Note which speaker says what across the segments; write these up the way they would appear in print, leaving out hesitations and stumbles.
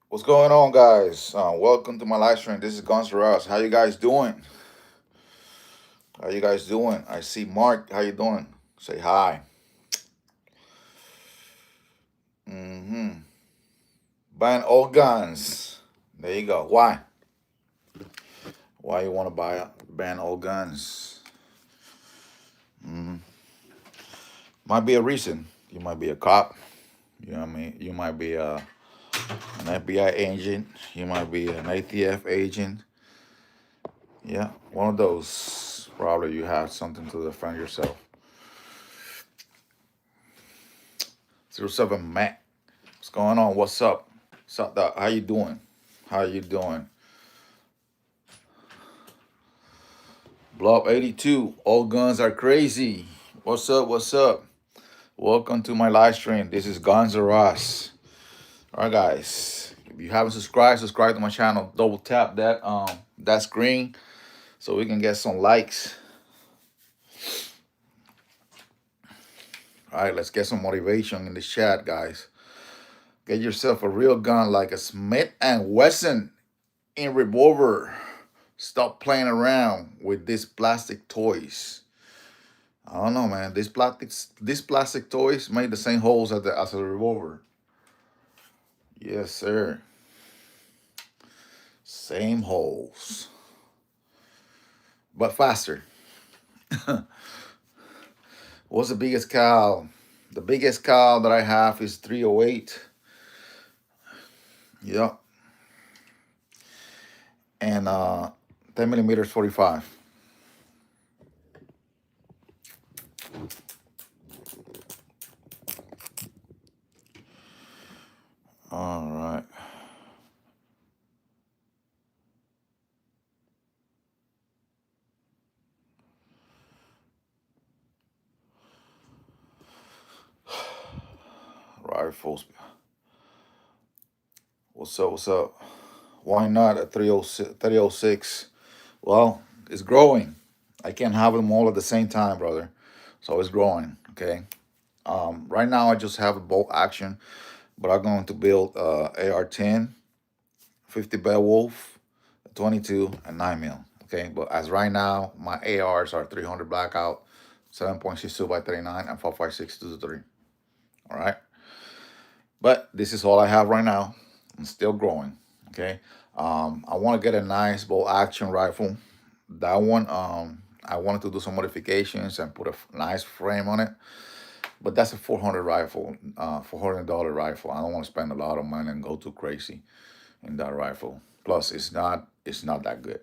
Speaker 1: What's going on, guys? Welcome to my live stream. This is Guns for Us. How you guys doing? How you guys doing? I see Mark. How you doing? Say hi. Mm-hmm. Buying old guns. There you go. Why? Why you want to ban old guns? Mm-hmm. Might be a reason. You might be a cop. You know what I mean? You might be an FBI agent. You might be an ATF agent. Yeah, one of those. Probably you have something to defend yourself. 07 Mac. What's going on? What's up? What's up, Doc? How you doing? How you doing? Blob 82. All guns are crazy. What's up? What's up? Welcome to my live stream. This is Guns R Us. All right, guys. If you haven't subscribed, subscribe to my channel. Double tap that screen so we can get some likes. All right, let's get some motivation in the chat, guys. Get yourself a real gun like a Smith and Wesson in revolver. Stop playing around with these plastic toys. I don't know, man. These plastic toys made the same holes as a revolver. Yes, sir. Same holes, but faster. What's the biggest cal? The biggest cal that I have is 308. Yep, and 10 millimeters 45. All right. Rifles. What's up? What's up? Why not a 306? 306? Well, it's growing. I can't have them all at the same time, brother. So it's growing. Okay. Right now, I just have a bolt action, but I'm going to build AR-10, 50 Beowulf, 22, and 9 mil. Okay. But as right now, my ARs are 300 Blackout, 7.62 by 39, and 4.56 to 3. All right. But this is all I have right now. I'm still growing. Okay. I want to get a nice bolt action rifle. That one, I wanted to do some modifications and put a nice frame on it. But that's a 400 rifle, $400 rifle. I don't want to spend a lot of money and go too crazy in that rifle. Plus, it's not that good.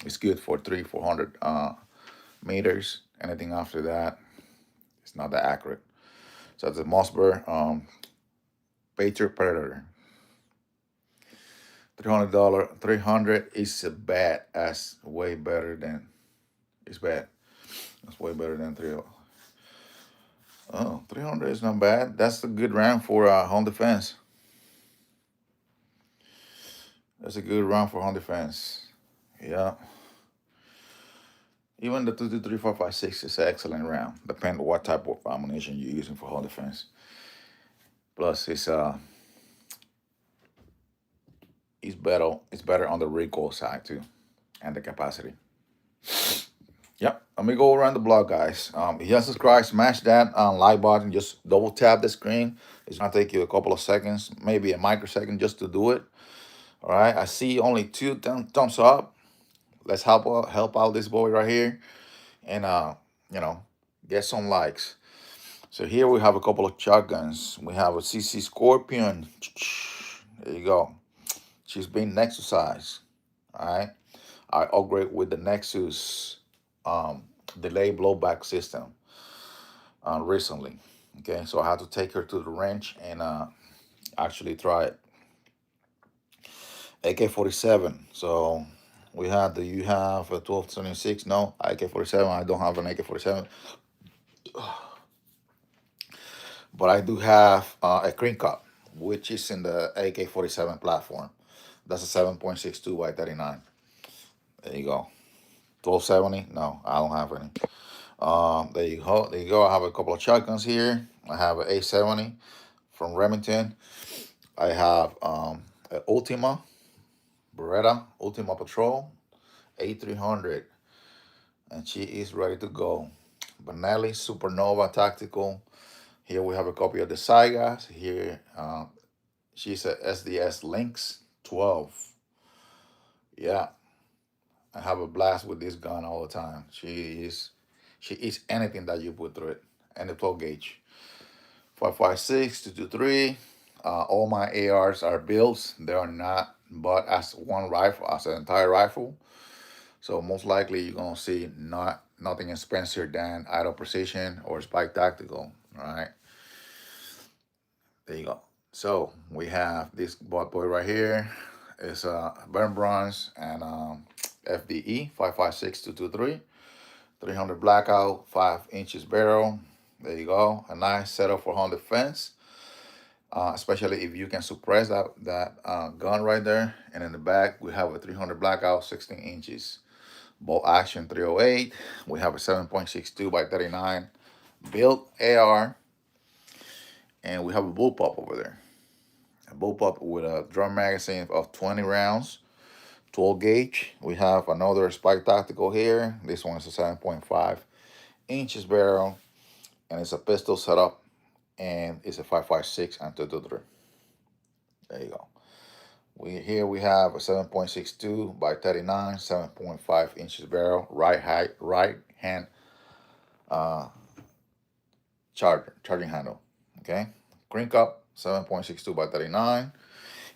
Speaker 1: It's good for 400 meters. Anything after that, it's not that accurate. So it's a Mossberg Patriot Predator. $300. 300 is a bad. That's way better than. It's bad. That's way better than 3. Oh, 300 is not bad. That's a good round for home defense. That's a good round for home defense. Yeah. Even the 223 456 is an excellent round. Depending on what type of ammunition you're using for home defense. Plus, it's better on the recoil side too, and the capacity. Yep. Let me go around the block, guys. If you haven't subscribed, smash that like button. Just double tap the screen. It's gonna take you a couple of seconds, maybe a microsecond, just to do it. All right. I see only two thumbs up. Let's help out this boy right here, and you know, get some likes. So here we have a couple of shotguns. We have a CC Scorpion. There you go. She's been Nexusized. All right. I upgrade with the Nexus um, delay blowback system recently. Okay, so I had to take her to the range and actually try it. AK-47. So we had the you have a 1276. No, AK-47. I don't have an AK-47, but I do have a Cream Cup, which is in the AK-47 platform. That's a 7.62 by 39. There you go. 1270. No, I don't have any. There you go. There you go. I have a couple of shotguns here. I have an A70 from Remington. I have an Ultima Beretta Ultima Patrol A300, and she is ready to go. Benelli Supernova Tactical. Here we have a copy of the Saigas. Here, she's a SDS Lynx 12. Yeah, I have a blast with this gun all the time. She is anything that you put through it, and the 12 gauge. 556, 223. All my ARs are builds. They are not bought as one rifle, as an entire rifle. So most likely you're gonna see nothing expensive than Idle Precision or Spike Tactical. All right, there you go. So we have this bot boy right here. It's burn bronze and FDE 556223, 300 blackout, 5 inches barrel. There you go. A nice setup for home defense. Especially if you can suppress that gun right there. And in the back, we have a 300 blackout, 16 inches. Bolt action 308. We have a 7.62 by 39 built AR. And we have a bullpup over there. A bullpup with a drum magazine of 20 rounds, 12 gauge. We have another Spike Tactical here. This one is a 7.5 inches barrel. And it's a pistol setup. And it's a 5.56 and 223. There you go. We have a 7.62 by 39, 7.5 inches barrel, right hand uh, charging handle. Okay, Green Cup 7.62 by 39,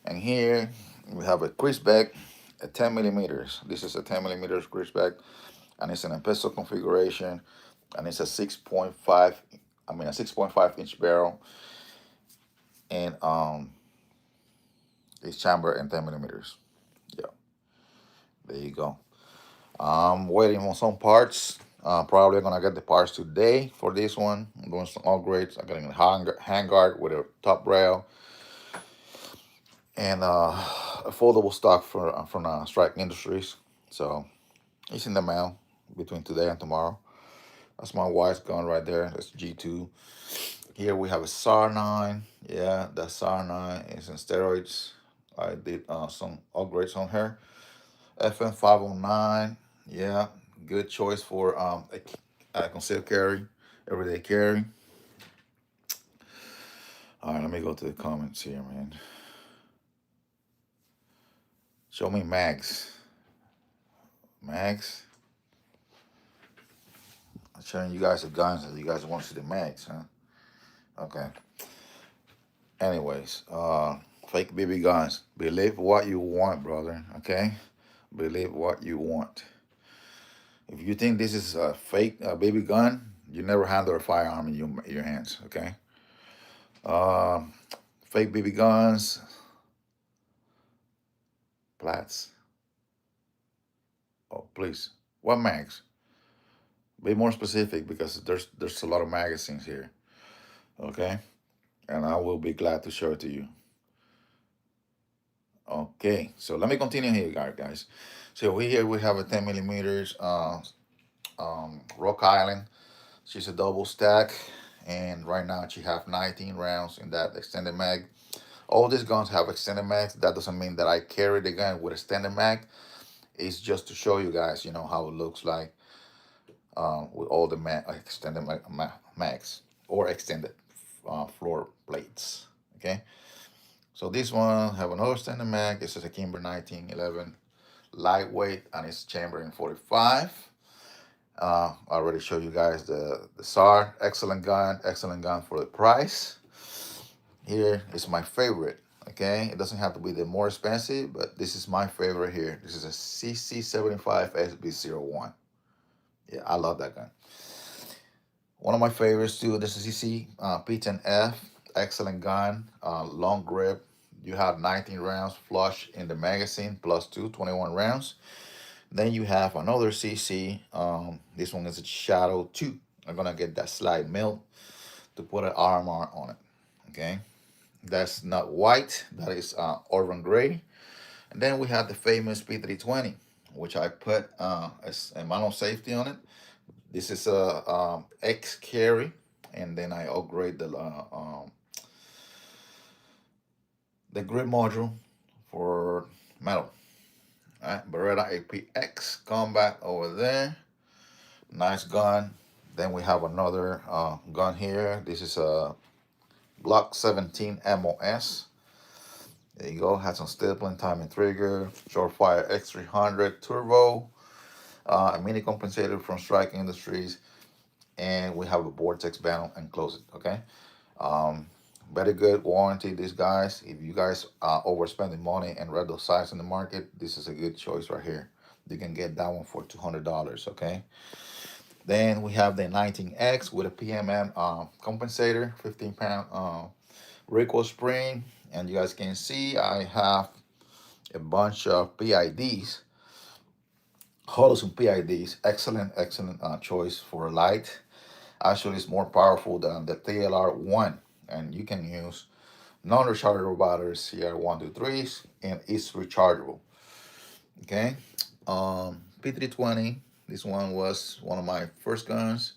Speaker 1: and here we have a Chrisbeck at 10 millimeters. This is a 10 millimeters Chrisbeck, and it's an pistol configuration, and it's a 6.5. I mean a 6.5 inch barrel, and it's chamber and 10 millimeters. Yeah, there you go. I'm waiting on some parts. Probably gonna get the parts today for this one. I'm doing some upgrades. I'm getting a handguard with a top rail and a foldable stock from Strike Industries. So it's in the mail between today and tomorrow. That's my wife's gun right there. That's G2. Here we have a SAR 9. Yeah, that SAR 9 is in steroids. I did some upgrades on her. FM 509. Yeah, good choice for a concealed carry, everyday carry. All right, let me go to the comments here, man. Show me mags. Mags. I'm showing you guys the guns, and you guys want to see the mags, huh? Okay. Anyways, fake BB guns. Believe what you want, brother. Okay. Believe what you want. If you think this is a fake baby gun, you never handle a firearm in your hands. Okay. Uh, Fake BB guns. Platts. Oh, please. What mags? Be more specific because there's a lot of magazines here. Okay, and I will be glad to show it to you. Okay, so let me continue here, guys. So here we have a 10 millimeters Rock Island. She's a double stack, and right now she have 19 rounds in that extended mag. All these guns have extended mags. That doesn't mean that I carry the gun with extended mag. It's just to show you guys, how it looks like with all the extended mags or extended floor plates. Okay, so this one have another extended mag. This is a Kimber 1911 lightweight, and it's chamber in 45. I already showed you guys the SAR. Excellent gun for the price. Here is my favorite. Okay, it doesn't have to be the more expensive, but this is my favorite here. This is a CC75 SB01. Yeah, I love that gun. One of my favorites too. This is CC P10F. Excellent gun, long grip. You have 19 rounds flush in the magazine plus 21 rounds. Then you have another CC. This one is a Shadow 2. I'm gonna get that slide mill to put an armor on it. Okay, that's not white. That is Auburn gray. And then we have the famous P320, which I put as a manual safety on it. This is a X carry, and then I upgrade the grip module for metal. All right, Beretta APX combat over there. Nice gun. Then we have another gun here. This is a Glock 17 MOS. There you go. Has some stippling, timing trigger, Shortfire X300 turbo, a mini compensator from Strike Industries, and we have a Vortex panel and close it. Okay. Very good warranty. These guys, if you guys are overspending money and read those size in the market, this is a good choice right here. You can get that one for $200. Okay. Then we have the 19X with a PMM compensator, 15-pound recoil spring, and you guys can see I have a bunch of PIDs, Holosun PIDs. Excellent choice for a light. Actually, it's more powerful than the TLR1, and you can use non-rechargeable batteries here, 123s, and it's rechargeable. Okay, P320. This one was one of my first guns.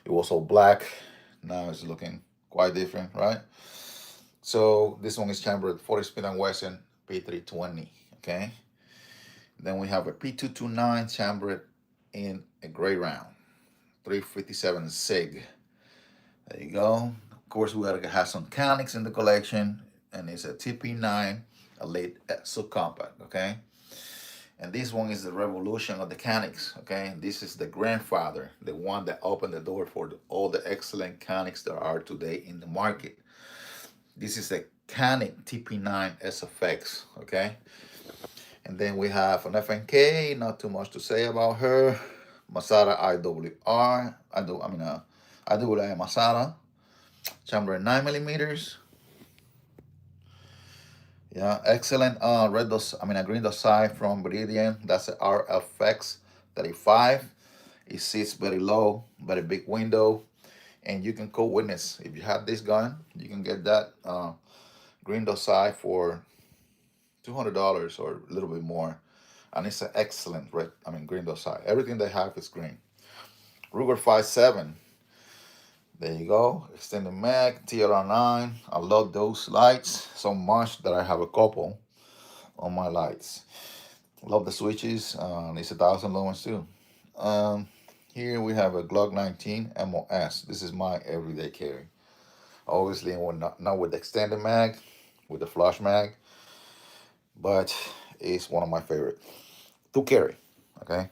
Speaker 1: It was all black. Now it's looking quite different, right? So this one is chambered 40 Smith & Wesson P320. Okay. Then we have a P229 chambered in a gray round, 357 SIG. There you go. Of course, we gotta have some Canics in the collection, and it's a TP9, a late subcompact. Okay. And this one is the revolution of the Canics. Okay, this is the grandfather, the one that opened the door for all the excellent Canics that are today in the market. This is the Canic TP9 SFX. Okay, and then we have an FNK. Not too much to say about her. Masada IWR. IWR Masada. Chamber 9 millimeters. Yeah, excellent a green dot sight from Viridian. That's a RFX 35. It sits very low, very big window, and you can co-witness. If you have this gun, you can get that green dot sight for $200 or a little bit more, and it's an excellent green dot sight. Everything they have is green. Ruger 5.7. There you go. Extended mag, TLR9. I love those lights so much that I have a couple on my lights. Love the switches. It's 1,000 lumens too. Here we have a Glock 19 MOS. This is my everyday carry. Obviously, not with the extended mag, with the flush mag, but it's one of my favorite to carry. Okay.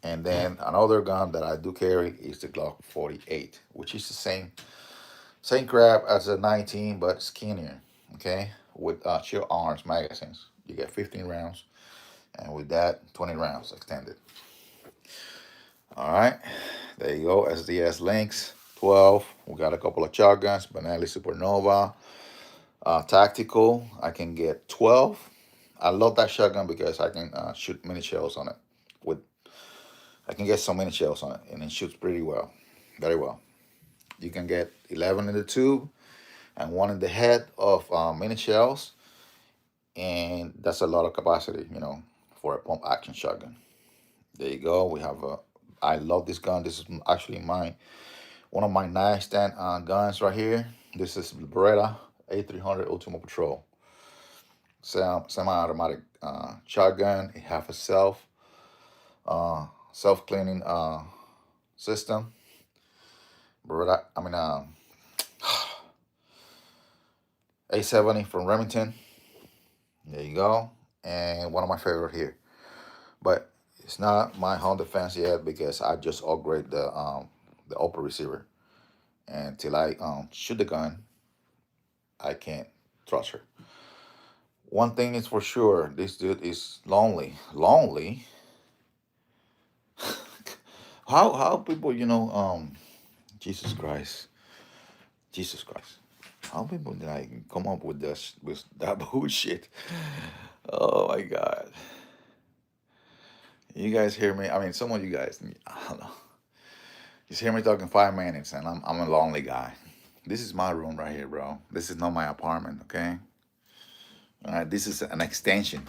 Speaker 1: And then another gun that I do carry is the Glock 48, which is the same crap as the 19, but skinnier. Okay, with chill arms magazines, you get 15 rounds, and with that 20 rounds extended. All right, there you go. SDS Lynx 12. We got a couple of shotguns, Benelli Supernova, tactical. I can get 12. I love that shotgun because I can shoot mini shells on it. With I can get so many shells on it, and it shoots pretty well, very well. You can get 11 in the tube and one in the head of mini shells, and that's a lot of capacity, for a pump action shotgun. There you go. We have a. I love this gun. This is actually my one of my nightstand guns right here. This is Beretta A300 Ultima Patrol. Semi-automatic shotgun. It have a uh, self cleaning system. Beretta. I mean A70 from Remington. There you go. And one of my favorite here. But it's not my home defense yet because I just upgrade the upper receiver. And until I shoot the gun, I can't trust her. One thing is for sure, this dude is lonely. Lonely. How people, Jesus Christ. Jesus Christ. How people like come up with this with that bullshit? Oh my God. You guys hear me? I mean, some of you guys, I don't know. You hear me talking 5 minutes, and I'm a lonely guy. This is my room right here, bro. This is not my apartment, okay? All right, this is an extension,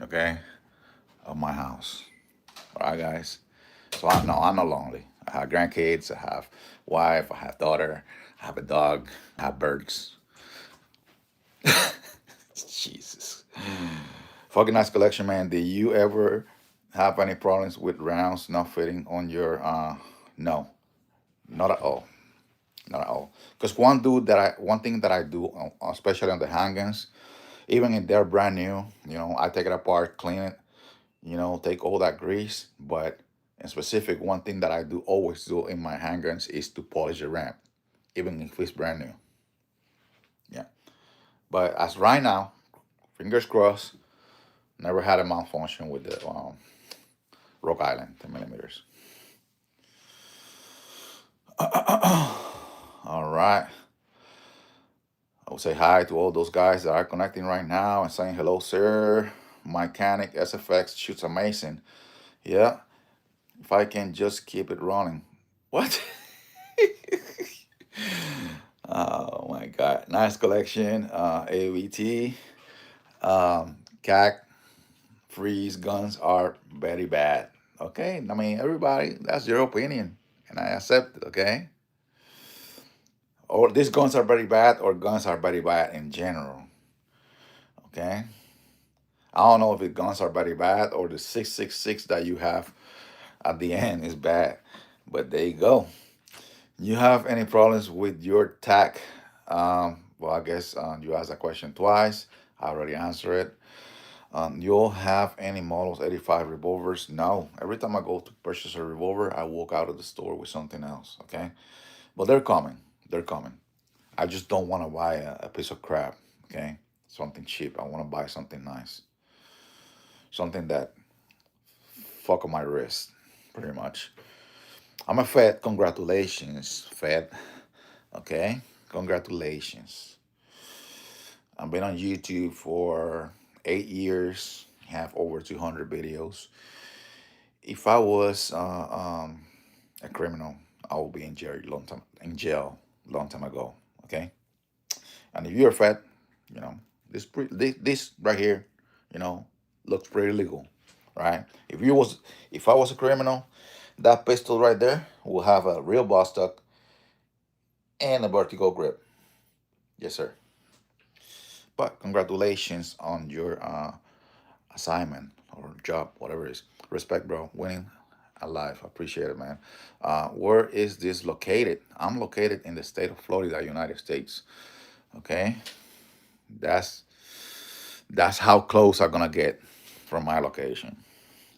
Speaker 1: okay, of my house. All right, guys. So I'm not lonely. I have grandkids. I have wife. I have daughter. I have a dog. I have birds. Jesus. Fucking nice collection, man. Did you ever have any problems with rounds not fitting on your? No, not at all. Not at all. Because one thing that I do, especially on the handguns, even if they're brand new, I take it apart, clean it, take all that grease. But in specific, one thing that I do always do in my handguns is to polish the ram, even if it's brand new. Yeah. But as right now, fingers crossed, never had a malfunction with the Rock Island 10 millimeters. All right. I will say hi to all those guys that are connecting right now and saying hello, sir. Mechanic SFX shoots amazing. Yeah, if I can just keep it running. What? Oh my God. Nice collection. AVT. CAC. Freeze guns are very bad. Okay? I mean, everybody, that's your opinion. And I accept it, okay? Or these guns are very bad, or guns are very bad in general. Okay? I don't know if the guns are very bad or the 666 that you have at the end is bad. But there you go. You have any problems with your tack? Well, I guess you asked that question twice. I already answered it. You'll have any models 85 revolvers? No. Every time I go to purchase a revolver, I walk out of the store with something else. Okay, but they're coming. They're coming. I just don't want to buy a piece of crap. Okay, something cheap. I want to buy something nice, something that fuck on my wrist, pretty much. I'm a Fed. Congratulations, Fed. Okay, congratulations. I've been on YouTube for 8 years. Have over 200 videos. If I was a criminal, I would be in jail long time. In jail long time ago. Okay, and if you're a Fed, you know this right here, you know, looks pretty legal, right? If I was a criminal, that pistol right there will have a real boss stock and a vertical grip. Yes, sir. But congratulations on your assignment or job, whatever it is. Respect, bro. Winning alive. Appreciate it, man. Where is this located? I'm located in the state of Florida, United States. Okay, that's that's how close I'm gonna get from my location.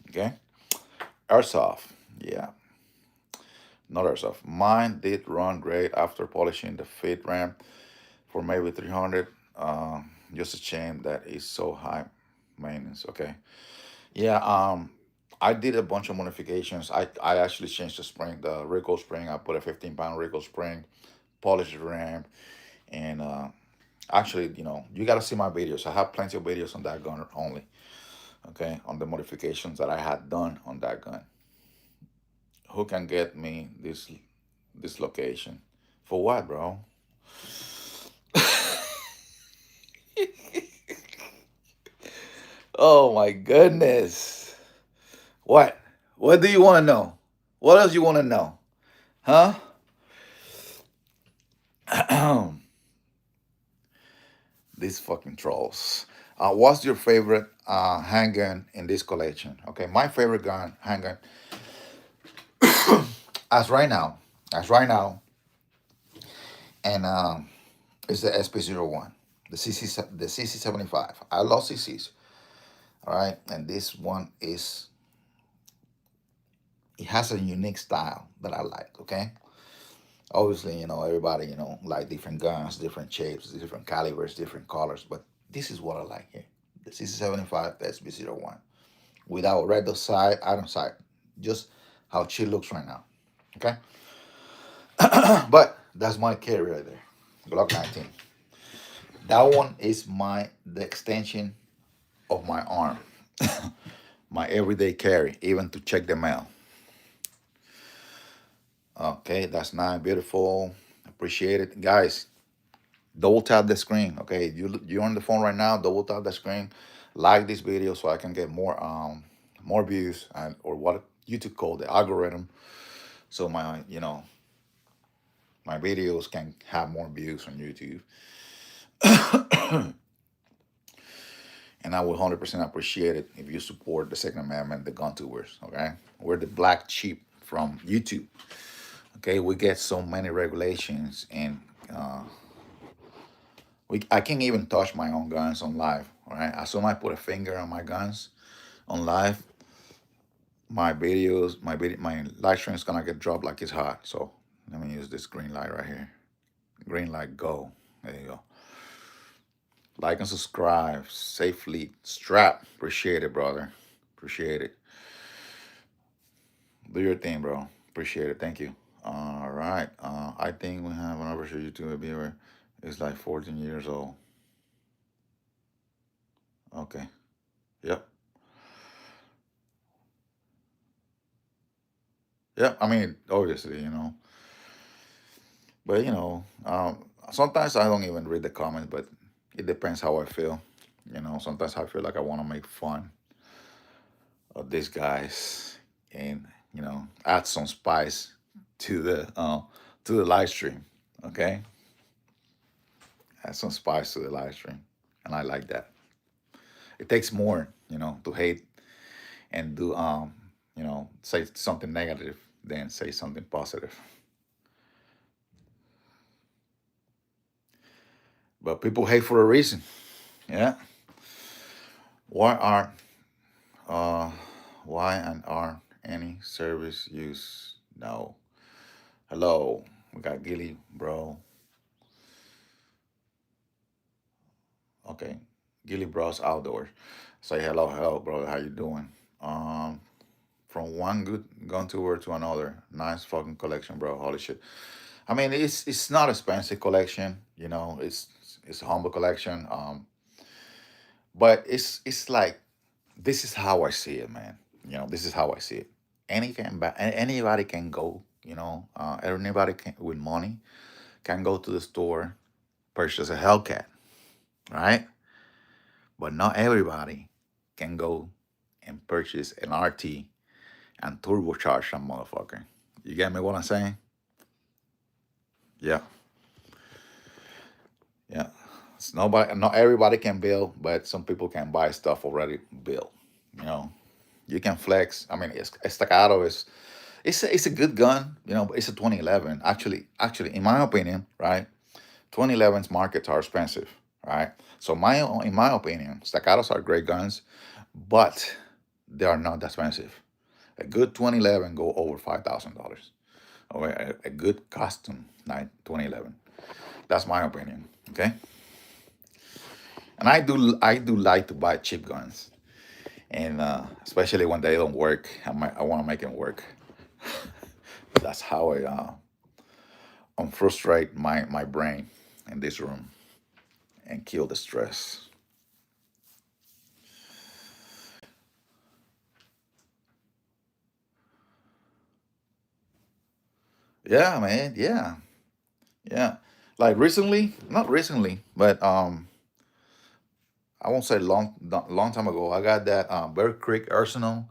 Speaker 1: Okay, airsoft. Yeah, not airsoft. Mine did run great after polishing the fit ram for maybe 300. Just a shame that it's so high maintenance. Okay. Yeah. I did a bunch of modifications. I actually changed the spring, the recoil spring. I put a 15-pound recoil spring, polished the ram, And actually, you got to see my videos. I have plenty of videos on that gun only. Okay, on the modifications that I had done on that gun. Who can get me this location? For what, bro? Oh my goodness. What? What do you want to know? What else you want to know? Huh? These fucking trolls. What's your favorite handgun in this collection? Okay, my favorite gun handgun as right now, as right now, and it's the SP01, the CC75. I love CCs. All right, and this one is it has a unique style that I like. Okay, obviously, everybody, like different guns, different shapes, different calibers, different colors, but this is what I like here. The CC75 SB01 without red side, iron side, just how she looks right now. Okay, but that's my carry right there, Glock 19. That one is the extension of my arm, my everyday carry, even to check the mail. Okay, that's nice, beautiful. Appreciate it, guys. Double tap the screen. Okay, you're on the phone right now. Double tap the screen. Like this video so I can get more views and or what YouTube call the algorithm. So my videos can have more views on YouTube. And I would 100% appreciate it if you support the Second Amendment, the gun tubers. Okay, we're the black sheep from YouTube. Okay, we get so many regulations and I can't even touch my own guns on live. All right, as soon as I put a finger on my guns on live, my live stream is gonna get dropped like it's hot. So let me use this green light right here. Green light, go. There you go. Like and subscribe. Safely strap. Appreciate it, brother. Appreciate it. Do your thing, bro. Appreciate it. Thank you. All right. I think we have an average YouTube viewer. It's like 14 years old. Okay. Yep. Yep. I mean, obviously, but sometimes I don't even read the comments, but it depends how I feel. Sometimes I feel like I want to make fun of these guys and add some spice to the live stream. Okay, add some spice to the live stream, and I like that. It takes more, to hate and do say something negative than say something positive. But people hate for a reason. Yeah. Why are uh why and are any service use? No. Hello. We got Gilly, bro. Okay. Gilly Bros Outdoors. Say hello, brother. How you doing? Um, from one good gun tour to another. Nice fucking collection, bro. Holy shit. I mean, it's not expensive collection. It's a humble collection. But it's like this is how I see it, man. This is how I see it. Anybody can go. Anybody can with money can go to the store, purchase a Hellcat, right? But not everybody can go and purchase an RT and turbocharge some motherfucker. You get me what I'm saying? Yeah, yeah. Not everybody can build, but some people can buy stuff already built. You know, you can flex. I mean, Estacado it's a good gun. But it's a 2011. Actually, in my opinion, right? 2011's markets are expensive, right? So in my opinion, Staccatos are great guns, but they are not that expensive. A good 2011 go over $5,000. Or a good custom 2011. That's my opinion. Okay, and I do like to buy cheap guns, and especially when they don't work, I want to make them work. That's how I frustrate my brain. in this room and kill the stress. Yeah, man. Yeah, yeah. Like recently, not recently, but I won't say long time ago. I got that Bear Creek Arsenal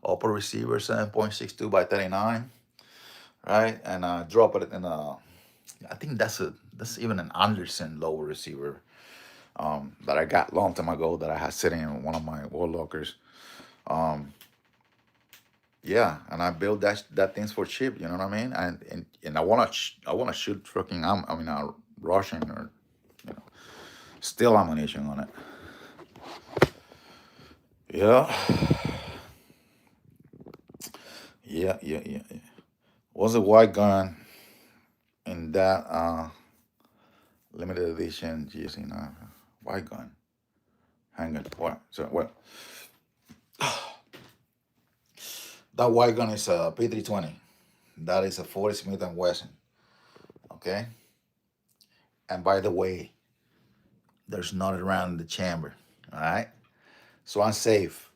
Speaker 1: upper receiver 7.62 by 39, right? And I drop it in a. I think that's even an Anderson lower receiver that I got long time ago that I had sitting in one of my wall lockers. Um, yeah, and I built that things for cheap. You know what I mean? And I wanna shoot fucking Russian or you know still ammunition on it. Yeah, yeah. Was a white gun in that limited edition GSC white gun hanging. What? So what? That white gun is a P320. That is a 40 Smith and Wesson. Okay. And by the way, there's nothing around the chamber. All right. So I'm safe.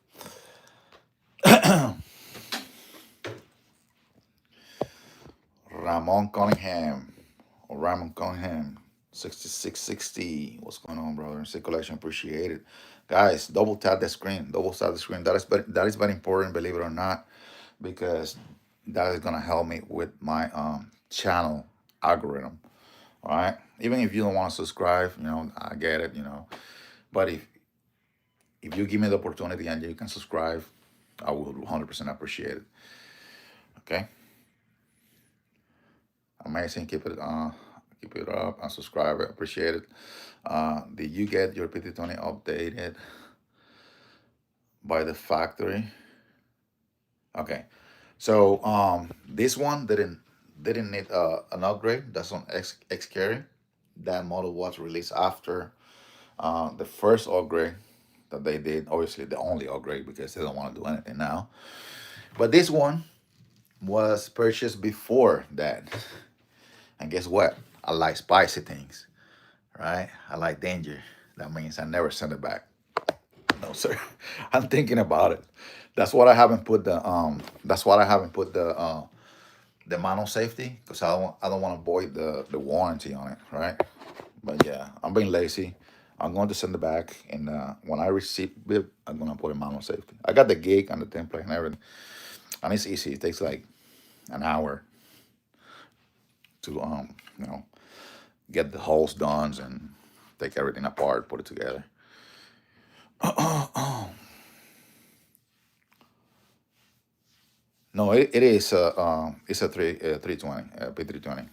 Speaker 1: Ramon Cunningham or Ramon Cunningham, 6660. What's going on, brother? Circulation, appreciate it. Guys, double tap the screen. Double tap the screen. That is very important, believe it or not, because that is gonna help me with my channel algorithm. All right. Even if you don't want to subscribe, I get it, But if you give me the opportunity and you can subscribe, I will 100% appreciate it. Okay. Amazing. Keep it up and subscribe. I appreciate it. Did you get your PT20 updated by the factory? Okay. So this one didn't need an upgrade. That's on X carry. That model was released after the first upgrade that they did. Obviously, the only upgrade because they don't want to do anything now. But this one was purchased before that. And guess what? I like spicy things, right? I like danger. That means I never send it back. No, sir. I'm thinking about it. That's what I haven't put the That's why I haven't put the manual safety because I don't want to void the warranty on it, right? But yeah, I'm being lazy. I'm going to send it back, and when I receive it, I'm gonna put a manual safety. I got the gig and the template and everything, and it's easy. It takes like an hour to get the holes done and take everything apart, put it together. No, it is it's a 320 P320.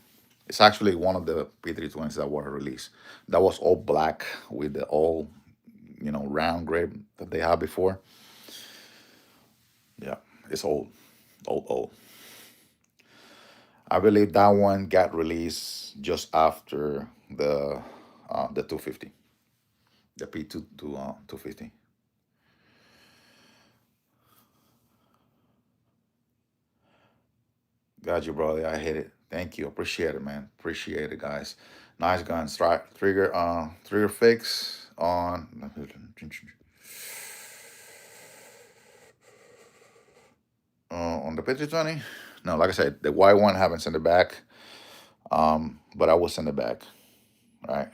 Speaker 1: It's actually one of the P320s that were released. That was all black with the all round grape that they had before. Yeah, it's old. I believe that one got released just after the 250, the P2 to 250. Got you, brother. I hit it. Thank you. Appreciate it, man. Appreciate it, guys. Nice gun. Strike trigger fix on the picture 20. No, like I said, the white one haven't sent it back. But I will send it back, right?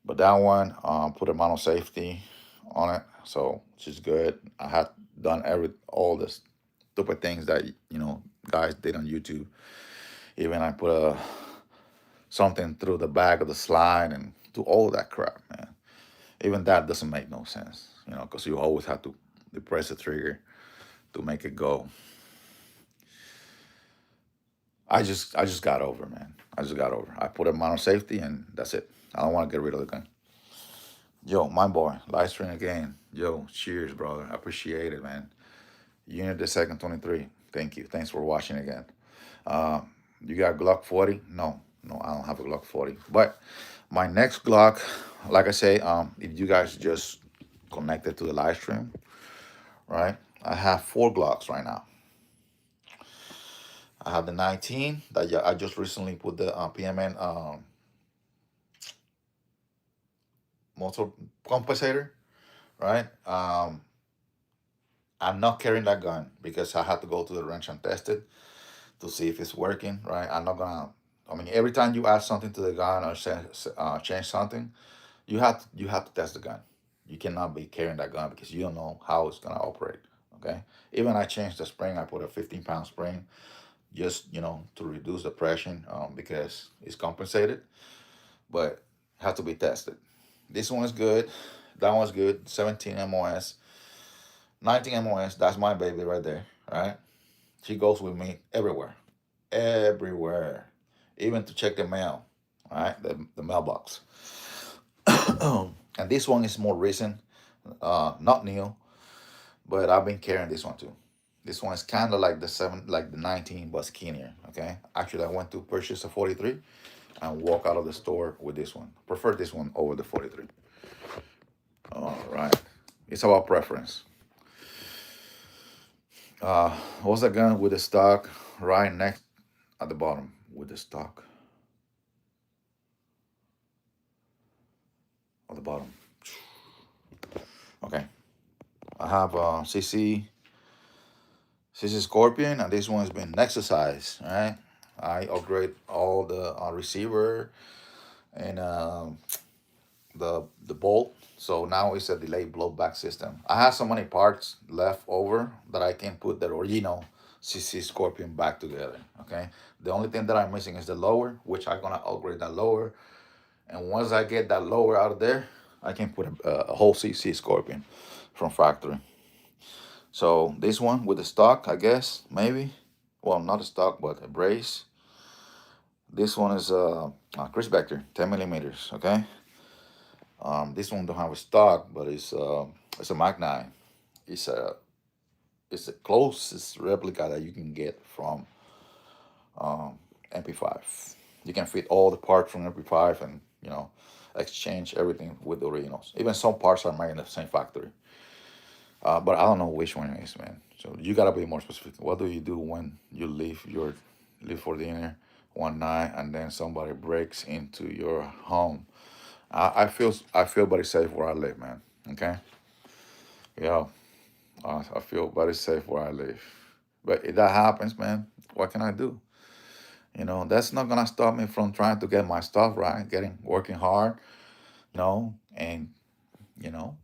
Speaker 1: But that one, put a manual safety on it, so she's good. I had done all the stupid things that guys did on YouTube. Even I put something through the back of the slide and do all that crap, man. Even that doesn't make no sense, because you always have to depress the trigger to make it go. I just got over, man. I just got over. I put a manual safety and that's it. I don't want to get rid of the gun. Yo, my boy, live stream again. Yo, cheers, brother. I appreciate it, man. Unit the second 23. Thank you. Thanks for watching again. Uh, you got Glock 40? No, I don't have a Glock 40. But my next Glock, like I say, if you guys just connected to the live stream, right? I have 4 Glocks right now. I have the 19 that I just recently put the PMN motor compensator, right? I'm not carrying that gun because I have to go to the wrench and test it to see if it's working, right? I'm not gonna. I mean, every time you add something to the gun or change something, you have to test the gun. You cannot be carrying that gun because you don't know how it's gonna operate. Okay. Even I changed the spring. I put a 15-pound spring just to reduce the pressure because it's compensated, but have to be tested. This one is good. That one's good. 17 MOS, 19 MOS. That's my baby right there. Right. She goes with me everywhere, everywhere, even to check the mail. Right, the mailbox. And this one is more recent, not new, but I've been carrying this one too. This one is kind of like the 19, but skinnier. Okay, actually, I went to purchase a 43 and walk out of the store with this one. Prefer this one over the 43. All right, it's about preference. What's the gun with the stock right next at the bottom with the stock at the bottom? Okay, I have CC Scorpion, and this one's been exercised. All right, I upgrade all the receiver and the bolt. So now it's a delayed blowback system. I have so many parts left over that I can put the original CC Scorpion back together. Okay. The only thing that I'm missing is the lower, which I'm gonna upgrade that lower. And once I get that lower out of there, I can put a whole CC Scorpion from factory. So this one with the stock, I guess maybe. Well, not a stock, but a brace. This one is Chris Vector, 10 millimeters. Okay. This one don't have a stock, but it's a Mac 9. It's a it's the closest replica that you can get from MP5. You can fit all the parts from MP5 and exchange everything with the originals. Even some parts are made in the same factory. But I don't know which one it is, man. So you gotta be more specific. What do you do when you leave for dinner one night and then somebody breaks into your home? I feel very safe where I live, man. Okay, yeah, I feel very safe where I live. But if that happens, man, what can I do? That's not gonna stop me from trying to get my stuff right, working hard, and you know,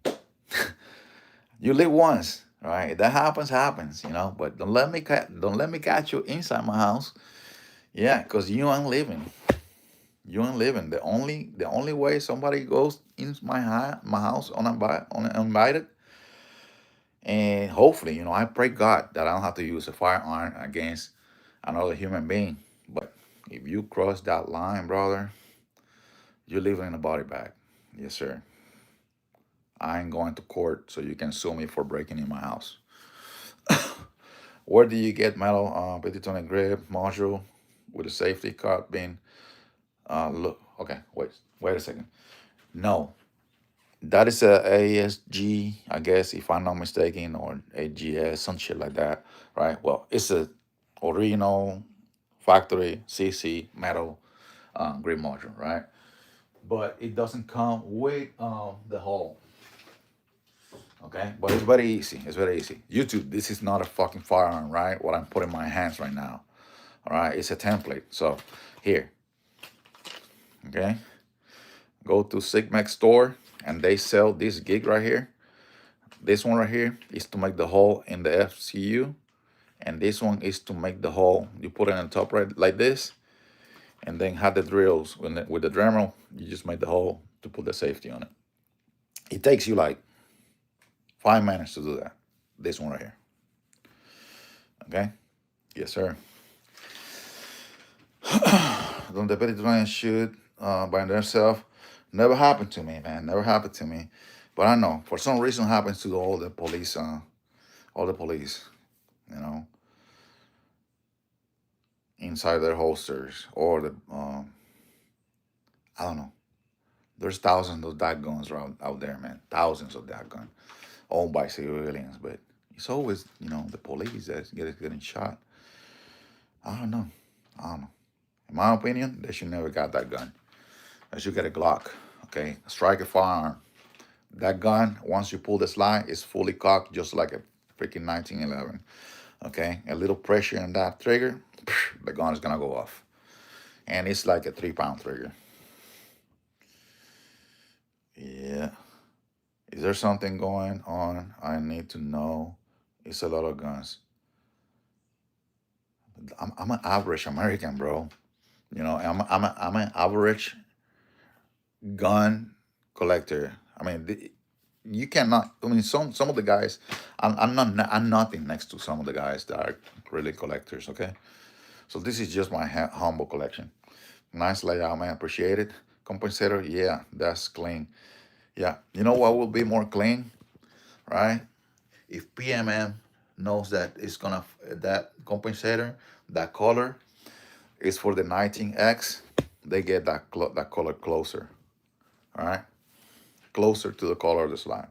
Speaker 1: you live once, right? If that happens. But don't let me catch you inside my house, yeah, because you ain't living. The only way somebody goes in my house uninvited, and hopefully, I pray God that I don't have to use a firearm against another human being. But if you cross that line, brother, you're living in a body bag. Yes, sir. I ain't going to court, so you can sue me for breaking in my house. Where do you get metal 5020 grip module with a safety card being? Look, okay, wait a second. No, that is a ASG, I guess, if I'm not mistaken, or AGS, some shit like that, right? Well, it's a original factory CC metal grip module, right? But it doesn't come with the hole. Okay, but it's very easy. It's very easy. YouTube, this is not a fucking firearm, right? What I'm putting in my hands right now. All right, it's a template. So here, okay, go to Sigmex store and they sell this gig right here. This one right here is to make the hole in the FCU, and this one is to make the hole. You put it on top right like this, and then have the drills with the Dremel. You just make the hole to put the safety on it. It takes you like 5 minutes to do that. This one right here. Okay. Yes, sir. Don't the petty client shoot by themselves? Never happened to me, man. Never happened to me. But I know for some reason it happens to all the police. All the police, you know, inside their holsters or the I don't know. There's thousands of that guns out there, man. Thousands of that gun owned by civilians, but it's always the police that's getting shot. I don't know. I don't know. In my opinion, they should never got that gun. They should get a Glock Okay, Striker firearm. That gun, once you pull the slide, is fully cocked, just like a freaking 1911. Okay, a little pressure in that trigger, the gun is gonna go off, and it's like a 3 pound trigger. Yeah. Is there something going on I need to know? It's a lot of guns. I'm an average American, bro. You know, I'm an average gun collector. I mean, you cannot. I mean, some of the guys, I'm nothing next to some of the guys that are really collectors. Okay, so this is just my humble collection. Nice layout, man. Appreciate it. Compensator, yeah, that's clean. Yeah, you know what will be more clean, right? If PMM knows that it's gonna that compensator, that color is for the 19X, they get that color closer. All right, closer to the color of the slide.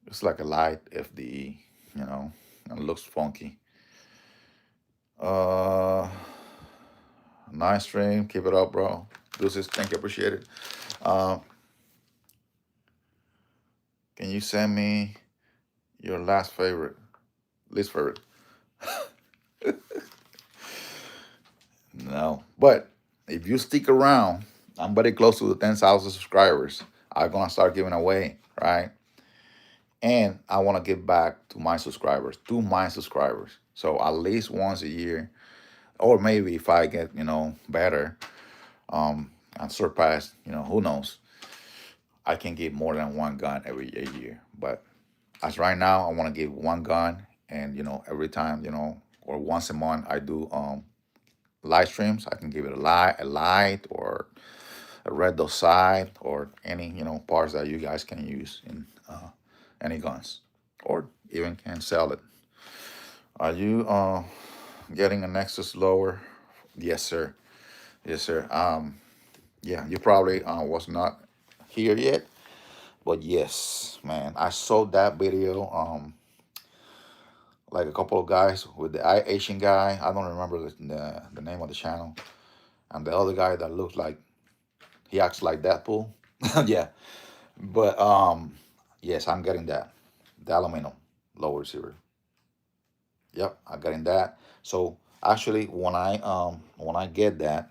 Speaker 1: It's like a light FDE, you know, and it looks funky. Uh, nice stream. Keep it up, bro. Deuces, thank you, appreciate it. Uh, can you send me your least favorite? No, but if you stick around, I'm very close to the 10,000 subscribers. I'm gonna start giving away, right? And I want to give back to my subscribers, So at least once a year, or maybe if I get, better, and surpass, who knows, I can give more than one gun every a year. But as right now, I want to give one gun, and every time, or once a month, I do live streams. I can give it a light, or a red dot sight, or any parts that you guys can use in any guns, or even can sell it. Are you getting a Nexus lower? Yes, sir. Yes, sir. Yeah, you probably was not here yet, but yes, man, I saw that video. Like a couple of guys with the Asian guy. I don't remember the name of the channel, and the other guy that looks like he acts like Deadpool. Yeah, but yes, I'm getting that. The aluminum lower receiver. Yep, I'm getting that. So actually, when I get that,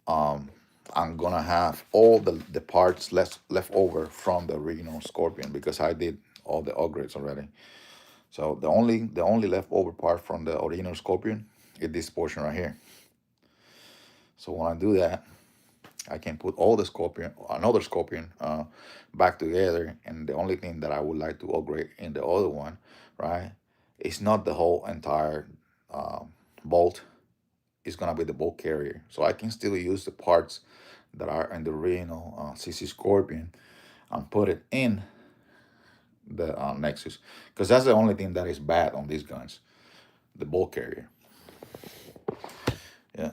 Speaker 1: um, I'm gonna have all the parts left over from the original Scorpion, because I did all the upgrades already. So the only leftover part from the original Scorpion is this portion right here. So when I do that, I can put all the another Scorpion, back together. And the only thing that I would like to upgrade in the other one, right, it's not the whole entire bolt. It's gonna be the bolt carrier. So I can still use the parts that are in the original CC Scorpion and put it in the Nexus, because that's the only thing that is bad on these guns, the bolt carrier. Yeah.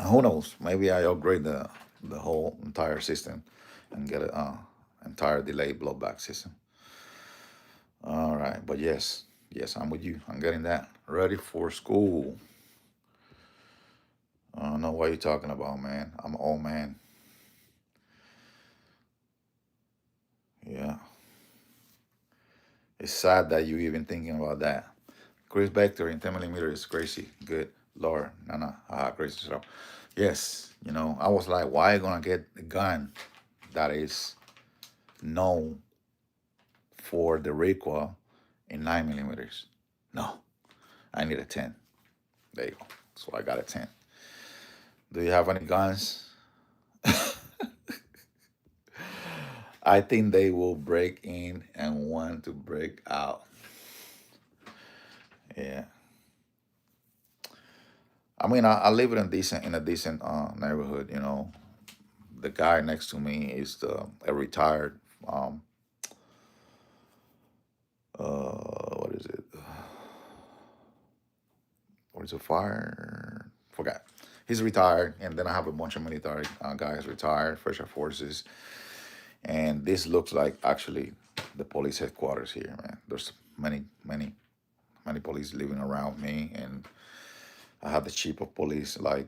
Speaker 1: Who knows? Maybe I upgrade the whole entire system and get a entire delay blowback system. All right, but yes, yes, I'm with you. I'm getting that ready for school. I don't know what you're talking about, man. I'm an old man. Yeah, it's sad that you even thinking about that. Chris Vector in 10 millimeter is crazy. Good Lord, no, crazy. So, yes, I was like, why you gonna get a gun that is known for the recoil in 9 millimeters? No, I need a 10. There you go. So I got a 10. Do you have any guns? I think they will break in and want to break out. Yeah. I mean, I live in a decent neighborhood. The guy next to me is a retired what is it? What is it? Fire? Forgot. He's retired, and then I have a bunch of military guys retired, special forces, and this looks like actually the police headquarters here, man. There's many police living around me, and I have the chief of police like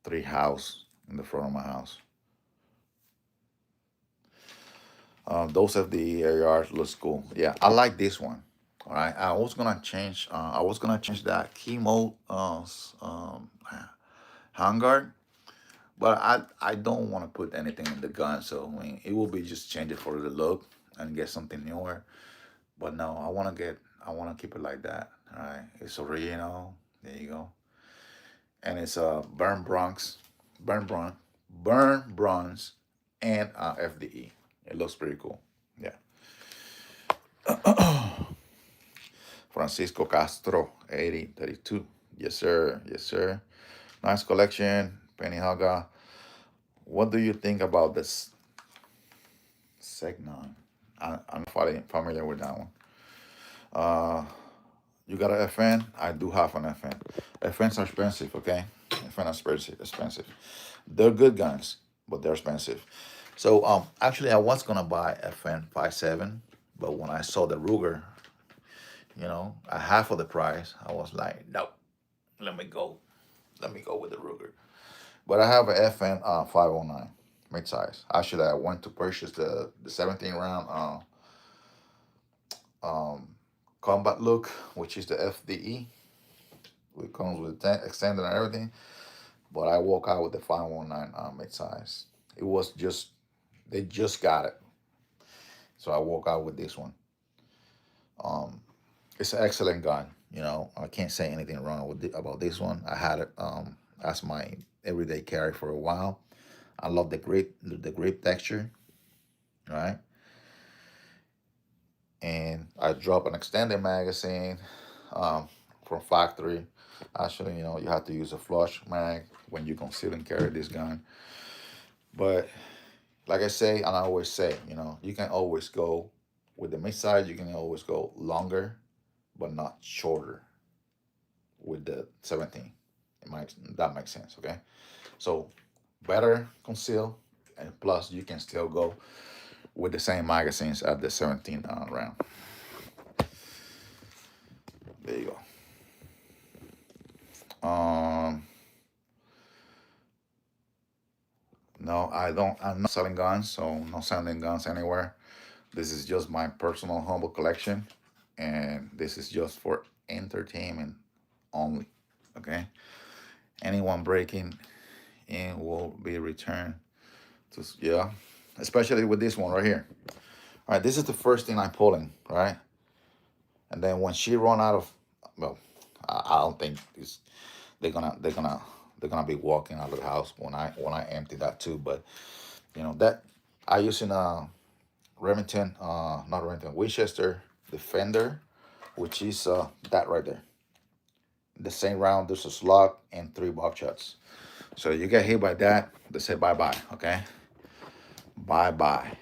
Speaker 1: three house in the front of my house. Those of the AR looks cool. Yeah, I like this one. All right, I was gonna change. I was gonna change that key mode handguard, but I don't want to put anything in the gun. So I mean, it will be just change it for the look and get something newer. But no, I want to keep it like that. All right, it's original. There you go, and it's burn bronze, burn bronze, and FDE. It looks pretty cool. Yeah. Francisco Castro, 8032. Yes, sir. Yes, sir. Nice collection. Penny Haga. What do you think about this Segnon? I'm familiar with that one. Uh, you got an FN? I do have an FN. FNs are expensive, okay? FN are expensive. They're good guns, but they're expensive. So actually I was gonna buy FN 57, but when I saw the Ruger, at half of the price, I was like, no, let me go. Let me go with the Ruger. But I have a FN 509 mid size. Actually, I went to purchase the 17 round um, combat look, which is the FDE. It comes with extended and everything. But I walk out with the 519 mid size. It was just they just got it, so I walk out with this one. Um, it's an excellent gun. I can't say anything wrong about this one. I had it as my everyday carry for a while. I love the grip texture, right? And I drop an extended magazine um, from factory. Actually, you have to use a flush mag when you conceal and carry this gun. But like I say, and I always say, you can always go with the mid size. You can always go longer, but not shorter with the 17. That makes sense, okay? So better conceal, and plus you can still go with the same magazines at the 17 round. There you go. No, I don't. I'm not selling guns, so no selling guns anywhere. This is just my personal humble collection, and this is just for entertainment only. Okay. Anyone breaking in will be returned to yeah, especially with this one right here. All right, this is the first thing I'm pulling, right? And then when she run out of, well, I don't think it's they're gonna they're gonna they're gonna be walking out of the house when I empty that too. But that I using a Remington, not Remington, Winchester Defender, which is that right there. The same round, there's a slug and three buckshots. So you get hit by that, they say bye bye. Okay, bye bye.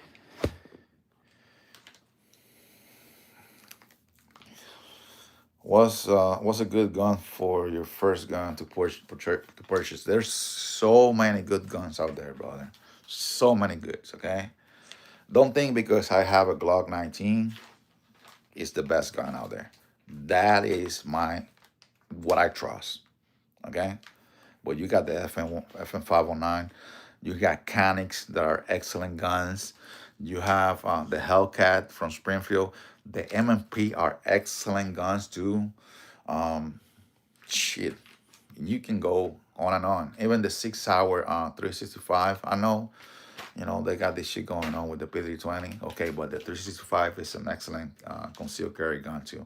Speaker 1: What's a good gun for your first gun to purchase? There's so many good guns out there, brother. So many goods. Okay, don't think because I have a Glock 19, it's the best gun out there. That is what I trust. Okay, but you got the FN 509. You got Canics that are excellent guns. You have the Hellcat from Springfield. The MMP are excellent guns too. Um, shit, you can go on and on. Even the 6 hour 365. I know, they got this shit going on with the P320. Okay, but the 365 is an excellent concealed carry gun too.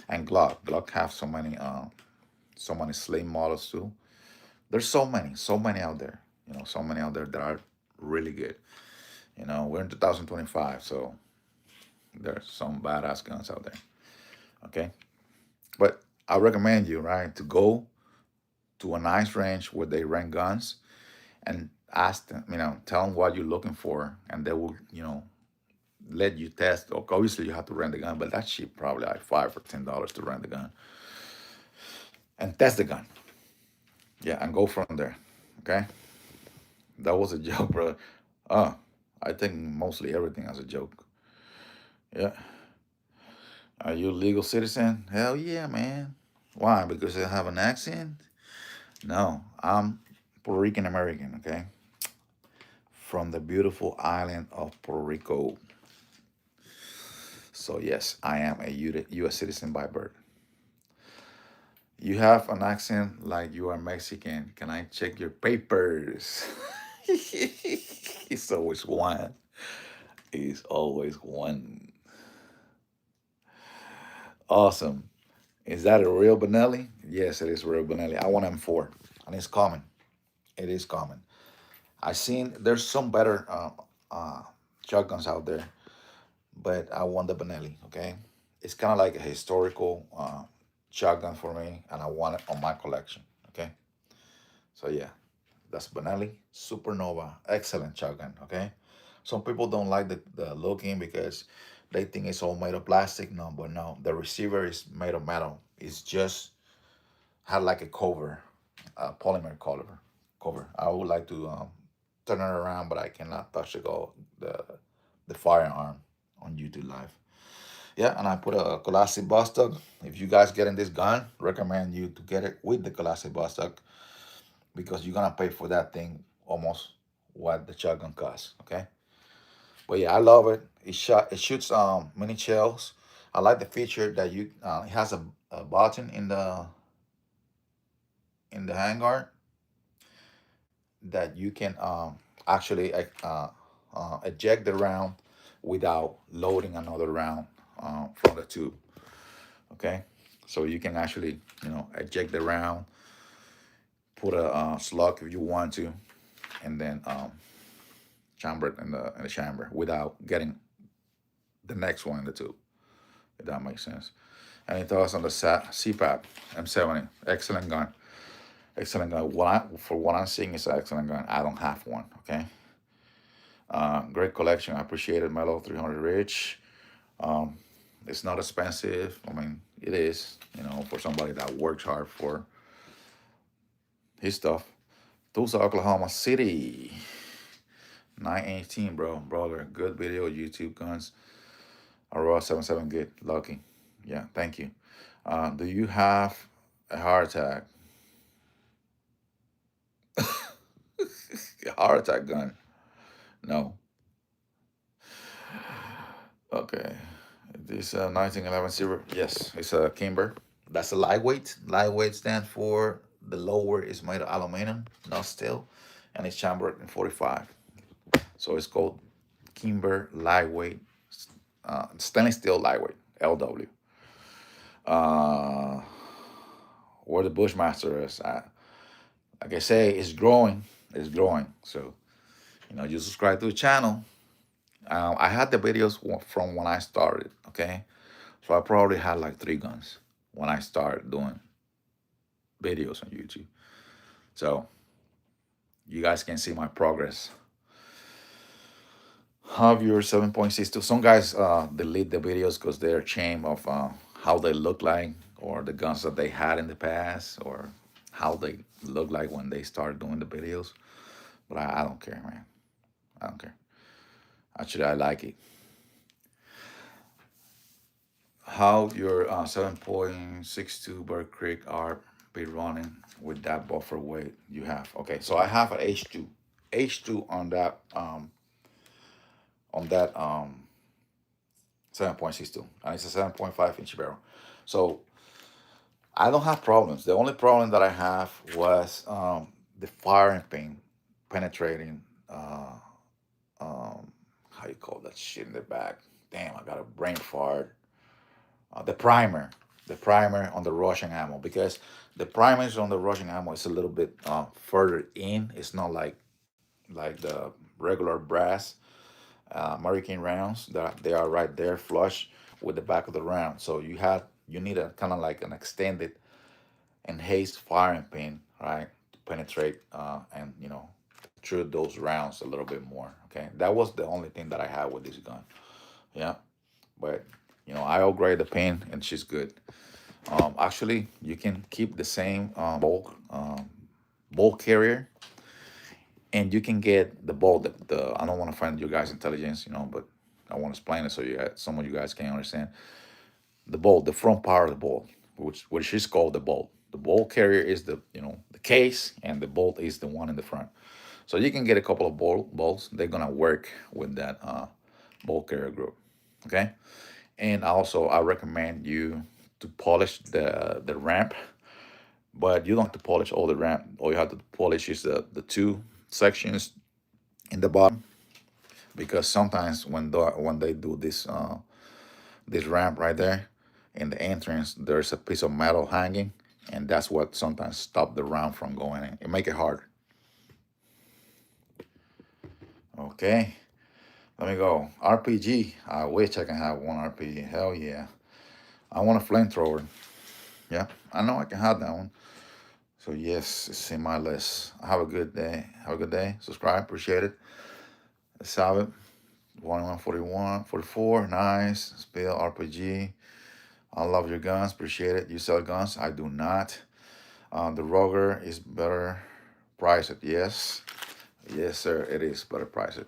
Speaker 1: And Glock have so many slim models too. There's so many out there. So many out there that are really good. We're in 2025, so there's some badass guns out there. Okay, but I recommend you right to go to a nice range where they rent guns and ask them. Tell them what you're looking for, and they will let you test. Obviously, you have to rent the gun, but that shit probably like $5 or $10 to rent the gun and test the gun. Yeah, and go from there. Okay, that was a joke, bro. Uh, I think mostly everything as a joke. Yeah. Are you a legal citizen? Hell yeah, man. Why? Because I have an accent? No, I'm Puerto Rican American, okay, from the beautiful island of Puerto Rico. So yes, I am a U.S. citizen by birth. You have an accent like you are Mexican. Can I check your papers? It's always one. It's always one. Awesome. Is that a real Benelli? Yes, it is real Benelli. I want M4, and it's common. It is common. I seen there's some better uh, shotguns out there, but I want the Benelli. Okay, it's kind of like a historical shotgun for me, and I want it on my collection. Okay, so yeah, that's Benelli Supernova, excellent shotgun. Okay, some people don't like the looking because they think it's all made of plastic. No, but no, the receiver is made of metal. It's just had like a cover, a polymer cover. Cover. I would like to turn it around, but I cannot touch the firearm on YouTube Live. Yeah, and I put a classic Bostock. If you guys getting this gun, recommend you to get it with the classic Bostock because you're gonna pay for that thing almost what the shotgun costs. Okay, but yeah, I love it. It shoots mini shells. I like the feature that you it has a button in the handguard that you can actually eject the round without loading another round from the tube. Okay, so you can actually eject the round, put a slug if you want to, and then chamber it in the chamber without getting the next one in the tube. If that makes sense. Any thoughts on the CPAP M70? Excellent gun. Excellent gun. For what I'm seeing, it's an excellent gun. I don't have one. Okay. Great collection. I appreciate it, Mellow 300 Rich. Um, it's not expensive. I mean, it is, for somebody that works hard for his stuff. Tulsa, Oklahoma City. 918, bro. Brother, good video. YouTube guns. Aurora 77 good. Lucky. Yeah, thank you. Do you have a heart attack? A heart attack gun? No. Okay. This 1911 Silver. Yes, it's a Kimber. That's a lightweight. Lightweight stands for the lower is made of aluminum, not steel, and it's chambered in 45. So it's called Kimber Lightweight, stainless steel lightweight, LW. Uh, where the Bushmaster is, like I say, it's growing. It's growing. So you subscribe to the channel. I had the videos from when I started. Okay, so I probably had like 3 guns when I started doing videos on YouTube. So you guys can see my progress. Have your 7.62. Some guys delete the videos because they're ashamed of how they look like or the guns that they had in the past or how they look like when they start doing the videos. But I don't care, man. I don't care. Actually, I like it. How your 7.62 Bird Creek are be running with that buffer weight you have. Okay, so I have an H2 on that 7.62, and it's a 7.5 inch barrel. So I don't have problems. The only problem that I have was the firing pin penetrating. How you call that shit in the back? Damn, I got a brain fart. The primer, on the Russian ammo, because the primers on the Russian ammo is a little bit further in. It's not like the regular brass American rounds that they are right there flush with the back of the round. So you need a kind of like an extended enhanced firing pin, right, to penetrate and through those rounds a little bit more. Okay, that was the only thing that I had with this gun. Yeah, but I upgrade the pin and she's good. Actually, you can keep the same bolt carrier, and you can get the bolt. The I don't want to find you guys intelligence, but I want to explain it so some of you guys can understand the bolt, the front part of the bolt, which is called the bolt. The bolt carrier is the case, and the bolt is the one in the front. So you can get a couple of bolts. They're gonna work with that bolt carrier group. Okay. And also, I recommend you to polish the ramp, but you don't have to polish all the ramp. All you have to polish is the two sections in the bottom, because sometimes when they do this ramp right there in the entrance, there's a piece of metal hanging, and that's what sometimes stop the ramp from going in. It make it hard. Okay, let me go. RPG. I wish I can have one RPG. Hell yeah. I want a flamethrower. Yeah, I know I can have that one. So yes, it's in my list. Have a good day. Have a good day. Subscribe. Appreciate it. Let's have it. 41, 44. Nice. Spill RPG. I love your guns. Appreciate it. You sell guns? I do not. The Roger is better priced. Yes. Yes, sir. It is better priced.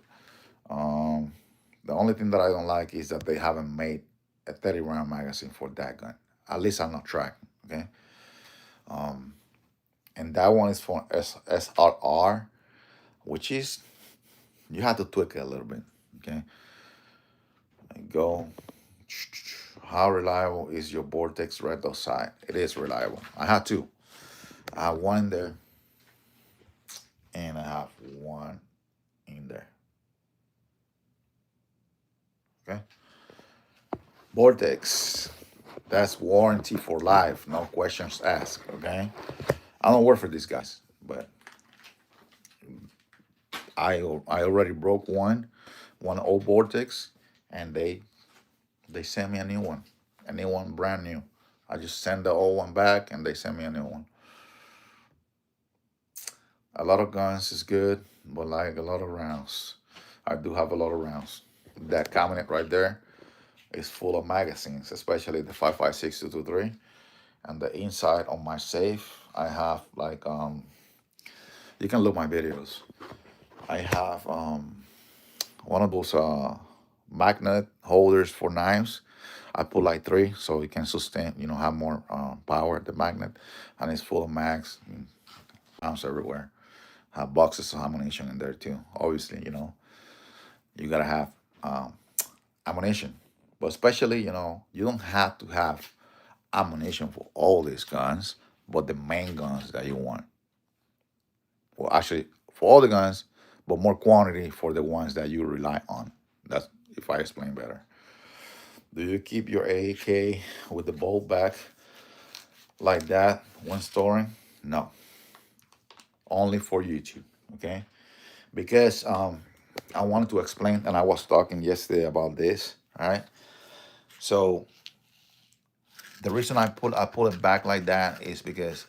Speaker 1: Um, the only thing that I don't like is that they haven't made a 30 round magazine for that gun. At least I'm not tracking. Okay. Um, and that one is for SRR, which is, you have to tweak it a little bit. Okay. Go. How reliable is your Vortex red dot sight? It is reliable. I have two. I have one in there, and I have one in there. Okay. Vortex. That's warranty for life. No questions asked. Okay. I don't work for these guys, but I already broke one old Vortex, and they sent me a new one brand new. I just send the old one back, and they send me a new one. A lot of guns is good, but like a lot of rounds. I do have a lot of rounds. That cabinet right there is full of magazines, especially the 5.56 223. And the inside on my safe, I have like you can look my videos. I have one of those magnet holders for knives. I put like three so it can sustain, have more power, the magnet, and it's full of mags, rounds everywhere. Have boxes of ammunition in there too. Obviously, you gotta have um, ammunition, but especially, you don't have to have ammunition for all these guns, but the main guns that you want. Well, actually, for all the guns, but more quantity for the ones that you rely on. That's if I explain better. Do you keep your AK with the bolt back like that when storing? No, only for YouTube. Okay, because I wanted to explain, and I was talking yesterday about this. All right, so the reason I pull it back like that is because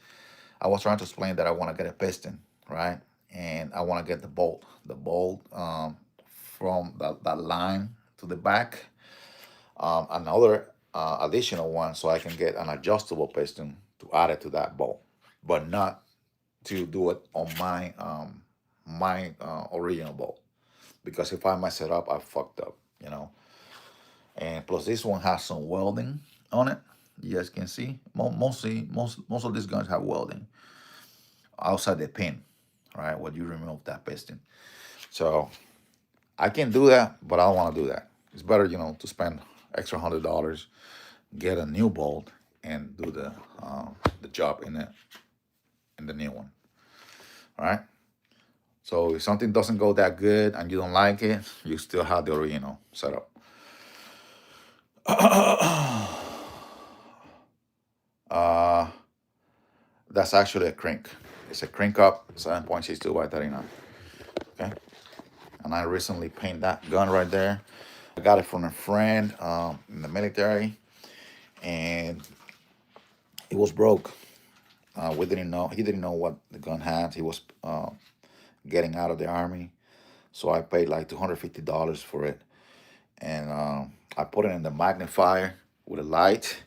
Speaker 1: I was trying to explain that I want to get a piston, right? And I want to get the bolt from that line to the back. Another additional one, so I can get an adjustable piston to add it to that bolt, but not to do it on my original bolt, because if I mess it up, I fucked up. And plus, this one has some welding on it. You guys can see, most of these guns have welding outside the pin, right? When you remove that piston. So I can do that, but I don't want to do that. It's better, to spend extra $100, get a new bolt, and do the job in the new one. All right. So if something doesn't go that good and you don't like it, you still have the original setup. That's actually a crank. It's a crank up 7.62 by 39. Okay. And I recently painted that gun right there. I got it from a friend in the military, and it was broke. We didn't know. He didn't know what the gun had. He was getting out of the army, so I paid like $250 for it, and I put it in the magnifier with a light.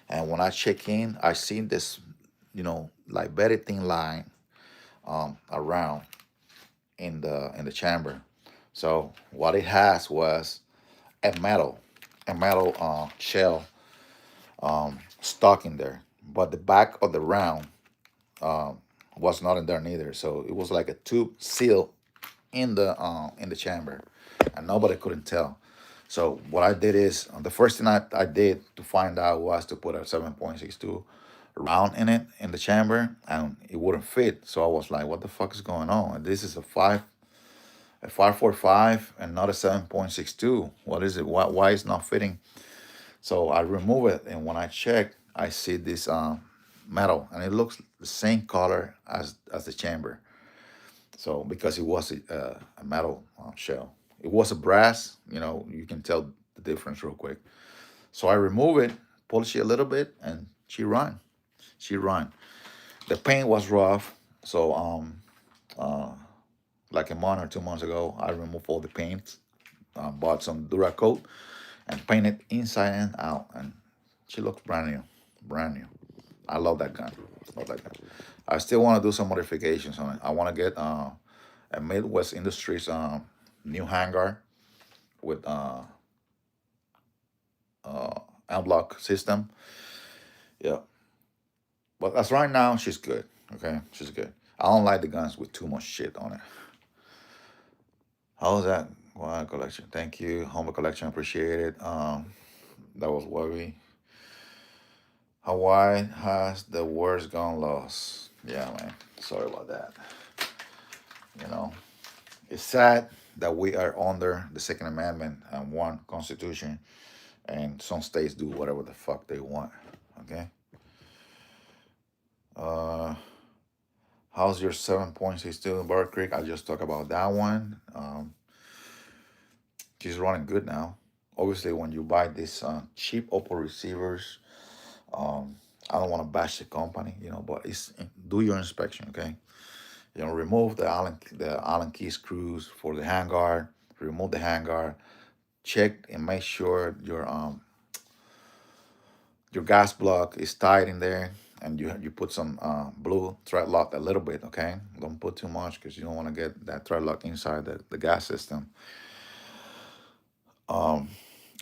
Speaker 1: And when I check in, I seen this, like very thin line around in the chamber. So what it has was a metal shell stuck in there, but the back of the round um, was not in there neither. So it was like a tube seal in the chamber, and nobody couldn't tell. So what I did is the first thing I did to find out was to put a 7.62 round in it in the chamber, and it wouldn't fit. So I was like, "What the fuck is going on? And this is a 5.45 and not a 7.62. What is it? Why is not fitting?" So I remove it, and when I check, I see this metal, and it looks the same color as the chamber. So because it was a metal shell, it was a brass. You can tell the difference real quick. So I remove it, polish it a little bit, and she run. She run. The paint was rough, so like a month or 2 months ago, I removed all the paint, bought some Duracoat, and painted inside and out, and she looks brand new, brand new. I love that gun. Love that gun. I still want to do some modifications on it. I want to get a Midwest Industries new handguard with unblock system. Yeah, but as right now, she's good. Okay, she's good. I don't like the guns with too much shit on it. How's that? Wow, collection. Thank you. Home collection. Appreciate it. That was worry. Hawaii has the worst gun laws. Yeah, man. Sorry about that. You know, it's sad that we are under the Second Amendment and one Constitution, and some states do whatever the fuck they want. Okay. Uh, how's your 7.62 in Bar Creek? I just talked about that one. She's running good now. Obviously, when you buy these cheap Oppo receivers, um, I don't want to bash the company, but it's do your inspection, okay? Remove the Allen key screws for the handguard. Remove the handguard. Check and make sure your gas block is tight in there, and you put some blue thread lock a little bit, okay? Don't put too much because you don't want to get that thread lock inside the gas system. Um,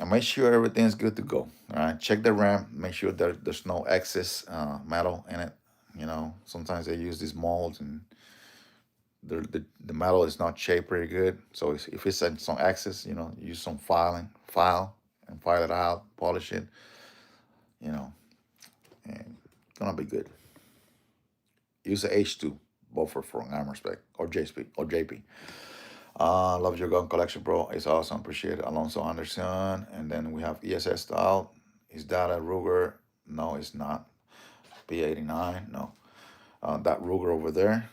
Speaker 1: and make sure everything's good to go. All right, check the RAM. Make sure there's no excess metal in it. Sometimes they use these molds, and the metal is not shaped pretty good. So if it's some excess, use some file and file it out, polish it. You know, and it's gonna be good. Use the H2, both for from armor spec or JP. Love your gun collection, bro. It's awesome. Appreciate it. Alonso Anderson. And then we have ESS style. Is that a Ruger? No, it's not. P89. No. That Ruger over there,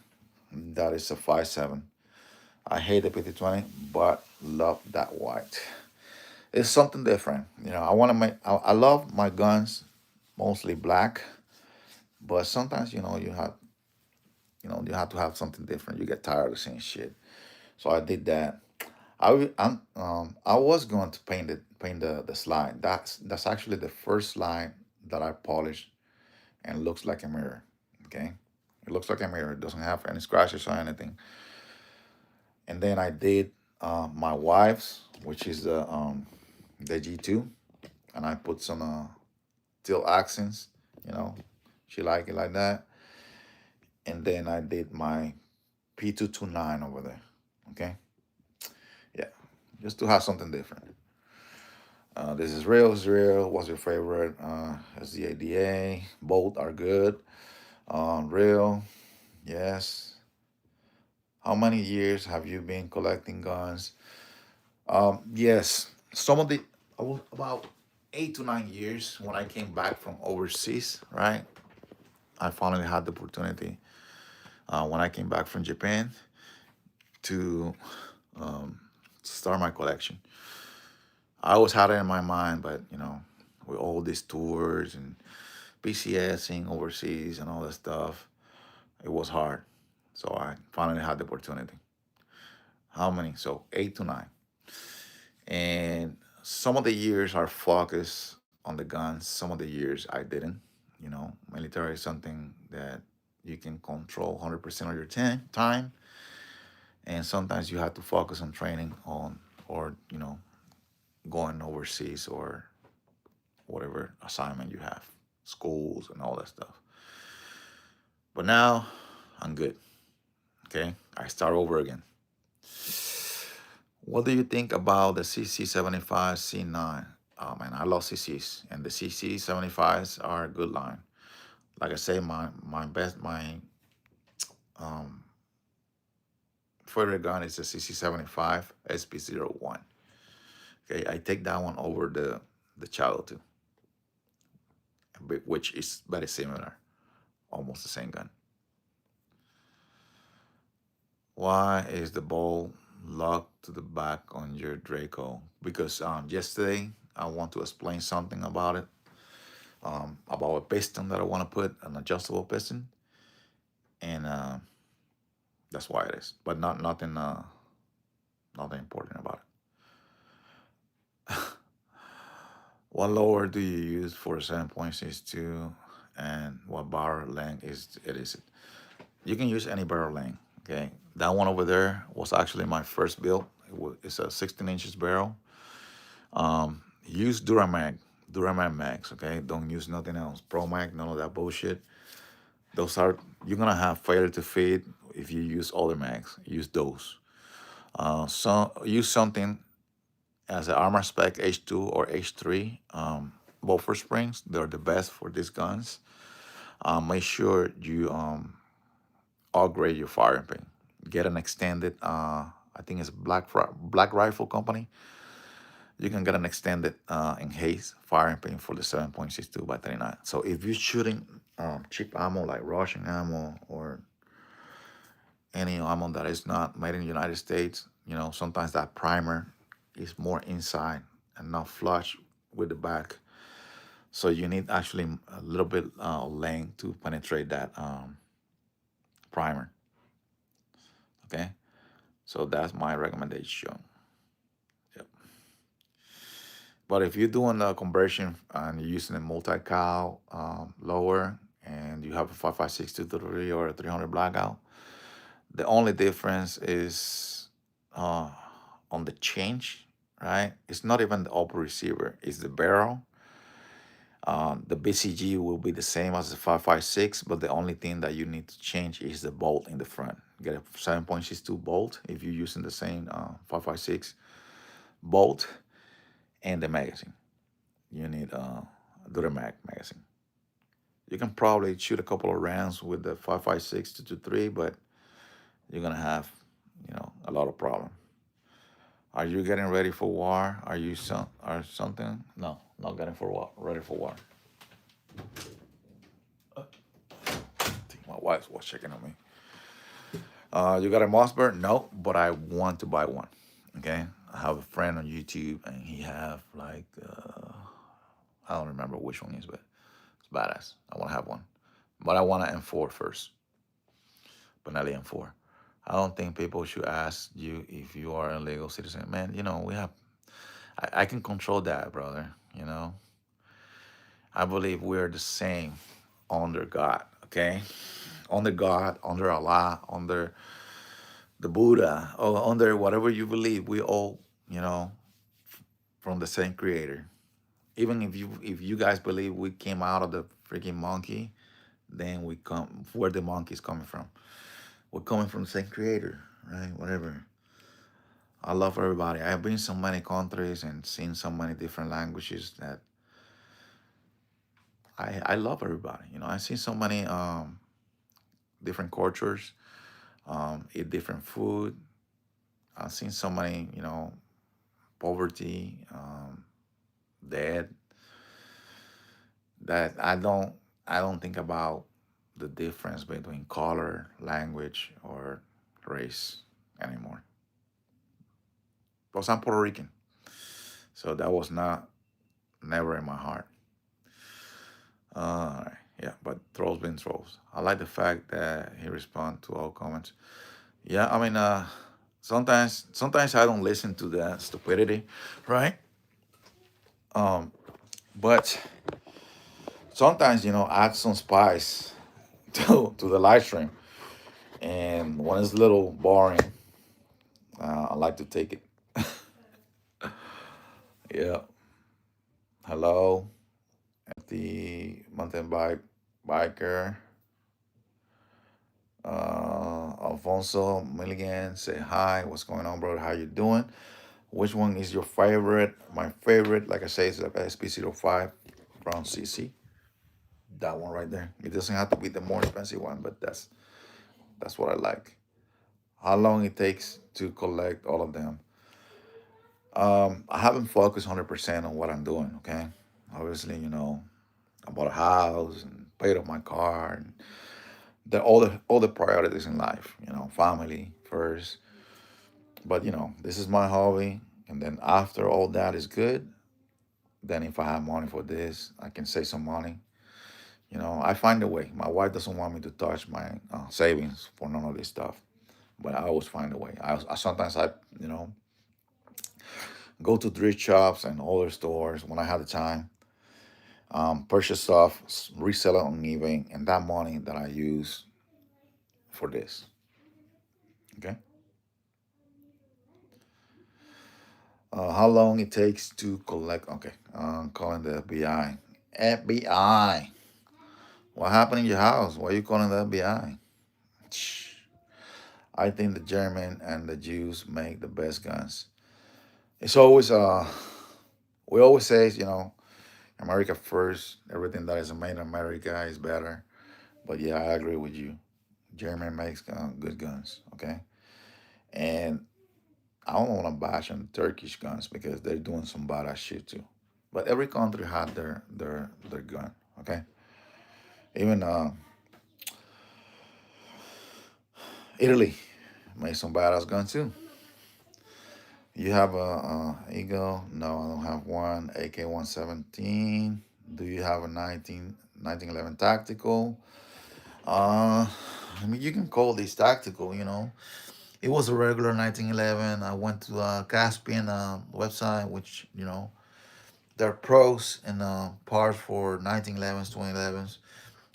Speaker 1: that is a 5.7. I hate the PT20, but love that white. It's something different. I want to make, I love my guns mostly black, but sometimes, you have to have something different. You get tired of the same shit. So I did that. I was going to paint the slide. That's actually the first slide that I polished and looks like a mirror. Okay, it looks like a mirror. It doesn't have any scratches or anything. And then I did my wife's, which is the G2, and I put some teal accents. You know, she like it like that. And then I did my P229 over there. Okay, yeah, just to have something different. This is real. Is real. What's your favorite? SDADA. Both are good. Real. Yes. How many years have you been collecting guns? Yes. Some of the about 8 to 9 years when I came back from overseas. Right. I finally had the opportunity when I came back from Japan to um, start my collection. I always had it in my mind, but with all these tours and PCSing overseas and all that stuff, it was hard. So I finally had the opportunity. How many? So 8 to 9. And some of the years are focused on the guns. Some of the years I didn't. Military is something that you can control 100% of your time. And sometimes you have to focus on training on, or, going overseas or whatever assignment you have, schools and all that stuff. But now I'm good. Okay, I start over again. What do you think about the CC75 C9? Oh man, I love CCs, and the CC75s are a good line. Like I say, my um favorite gun is the CC75 SP01. Okay, I take that one over the Shadow 2, which is very similar, almost the same gun. Why is the ball locked to the back on your Draco? Because yesterday I want to explain something about it, about a piston that I want to put, an adjustable piston, and that's why it is. But nothing, nothing important about it. What lower do you use for 7.62, and what barrel length is it? Is it? You can use any barrel length. Okay, that one over there was actually my first build. It's a 16 inches barrel. Use Duramag mags. Okay, don't use nothing else. Pro Mag, none of that bullshit. Those are, you're gonna have failure to feed if you use other mags. Use those. So use something as an Armor Spec H2 or H3 buffer springs. They're the best for these guns. Make sure you upgrade your firing pin. Get an extended. I think it's Black Rifle Company. You can get an extended enhanced firing pin for the 7.62 by 39. So if you're shooting cheap ammo like Russian ammo or any ammo that is not made in the United States, sometimes that primer is more inside and not flush with the back. So you need actually a little bit of length to penetrate that primer. Okay, so that's my recommendation. Yep. But if you're doing the conversion and you're using a multi-cal lower and you have a 5.56 or a 300 blackout, the only difference is on the change, right? It's not even the upper receiver, it's the barrel. The BCG will be the same as the 5.56, but the only thing that you need to change is the bolt in the front. Get a 7.62 bolt if you're using the same 5.56 bolt, and the magazine. You need a Duramac magazine. You can probably shoot a couple of rounds with the 5.56 to 3, but you're gonna have, a lot of problem. Are you getting ready for war? Are you or something? No, not getting for war. Ready for war. I think my wife was checking on me. You got a Mossberg? No, but I want to buy one. Okay, I have a friend on YouTube, and he have like I don't remember which one is, but it's badass. I want to have one, but I want an M4 first. Benelli M4. I don't think people should ask you if you are a legal citizen. Man, we have. I can control that, brother. I believe we're the same under God. Okay, under God, under Allah, under the Buddha, or under whatever you believe. We all, from the same Creator. Even if you guys believe we came out of the freaking monkey, then we come where the monkey's coming from. We're coming from the same Creator, right? Whatever. I love everybody. I've been so many countries and seen so many different languages that I love everybody. I see so many different cultures, eat different food. I've seen so many, poverty, dead, that I don't think about the difference between color, language, or race anymore. Because I'm Puerto Rican, so that was not never in my heart. Yeah, but trolls been trolls. I like the fact that he respond to all comments. Yeah, I mean, sometimes I don't listen to that stupidity, right? Um, but sometimes add some spice to the live stream, and when it's a little boring, I like to take it. Yeah. Hello, the mountain biker. Alfonso Milligan say hi. What's going on, brother? How you doing? Which one is your favorite? My favorite, like I say, is the SP05 Brown CC. That one right there. It doesn't have to be the more expensive one, but that's what I like. How long it takes to collect all of them? I haven't focused 100% on what I'm doing. Okay, obviously, I bought a house and paid off my car and all the priorities in life. Family first. But this is my hobby, and then after all that is good, then if I have money for this, I can save some money. I find a way. My wife doesn't want me to touch my savings for none of this stuff, but I always find a way. I sometimes go to thrift shops and other stores when I have the time, purchase stuff, resell it on eBay, and that money that I use for this. Okay. How long it takes to collect? Okay. Calling the FBI. FBI. What happened in your house? Why are you calling the FBI? I think the German and the Jews make the best guns. It's always we always say, America first. Everything that is made in America is better. But yeah, I agree with you. German makes good guns. Okay, and I don't want to bash on Turkish guns because they're doing some badass shit too. But every country had their gun. Okay, even Italy made some badass guns too. You have a Eagle? No, I don't have one. AK-117. Do you have a 1911 tactical? Uh, I mean, you can call this tactical. It was a regular 1911. I went to Caspian website, which, they're pros and parts for 1911s, 2011s.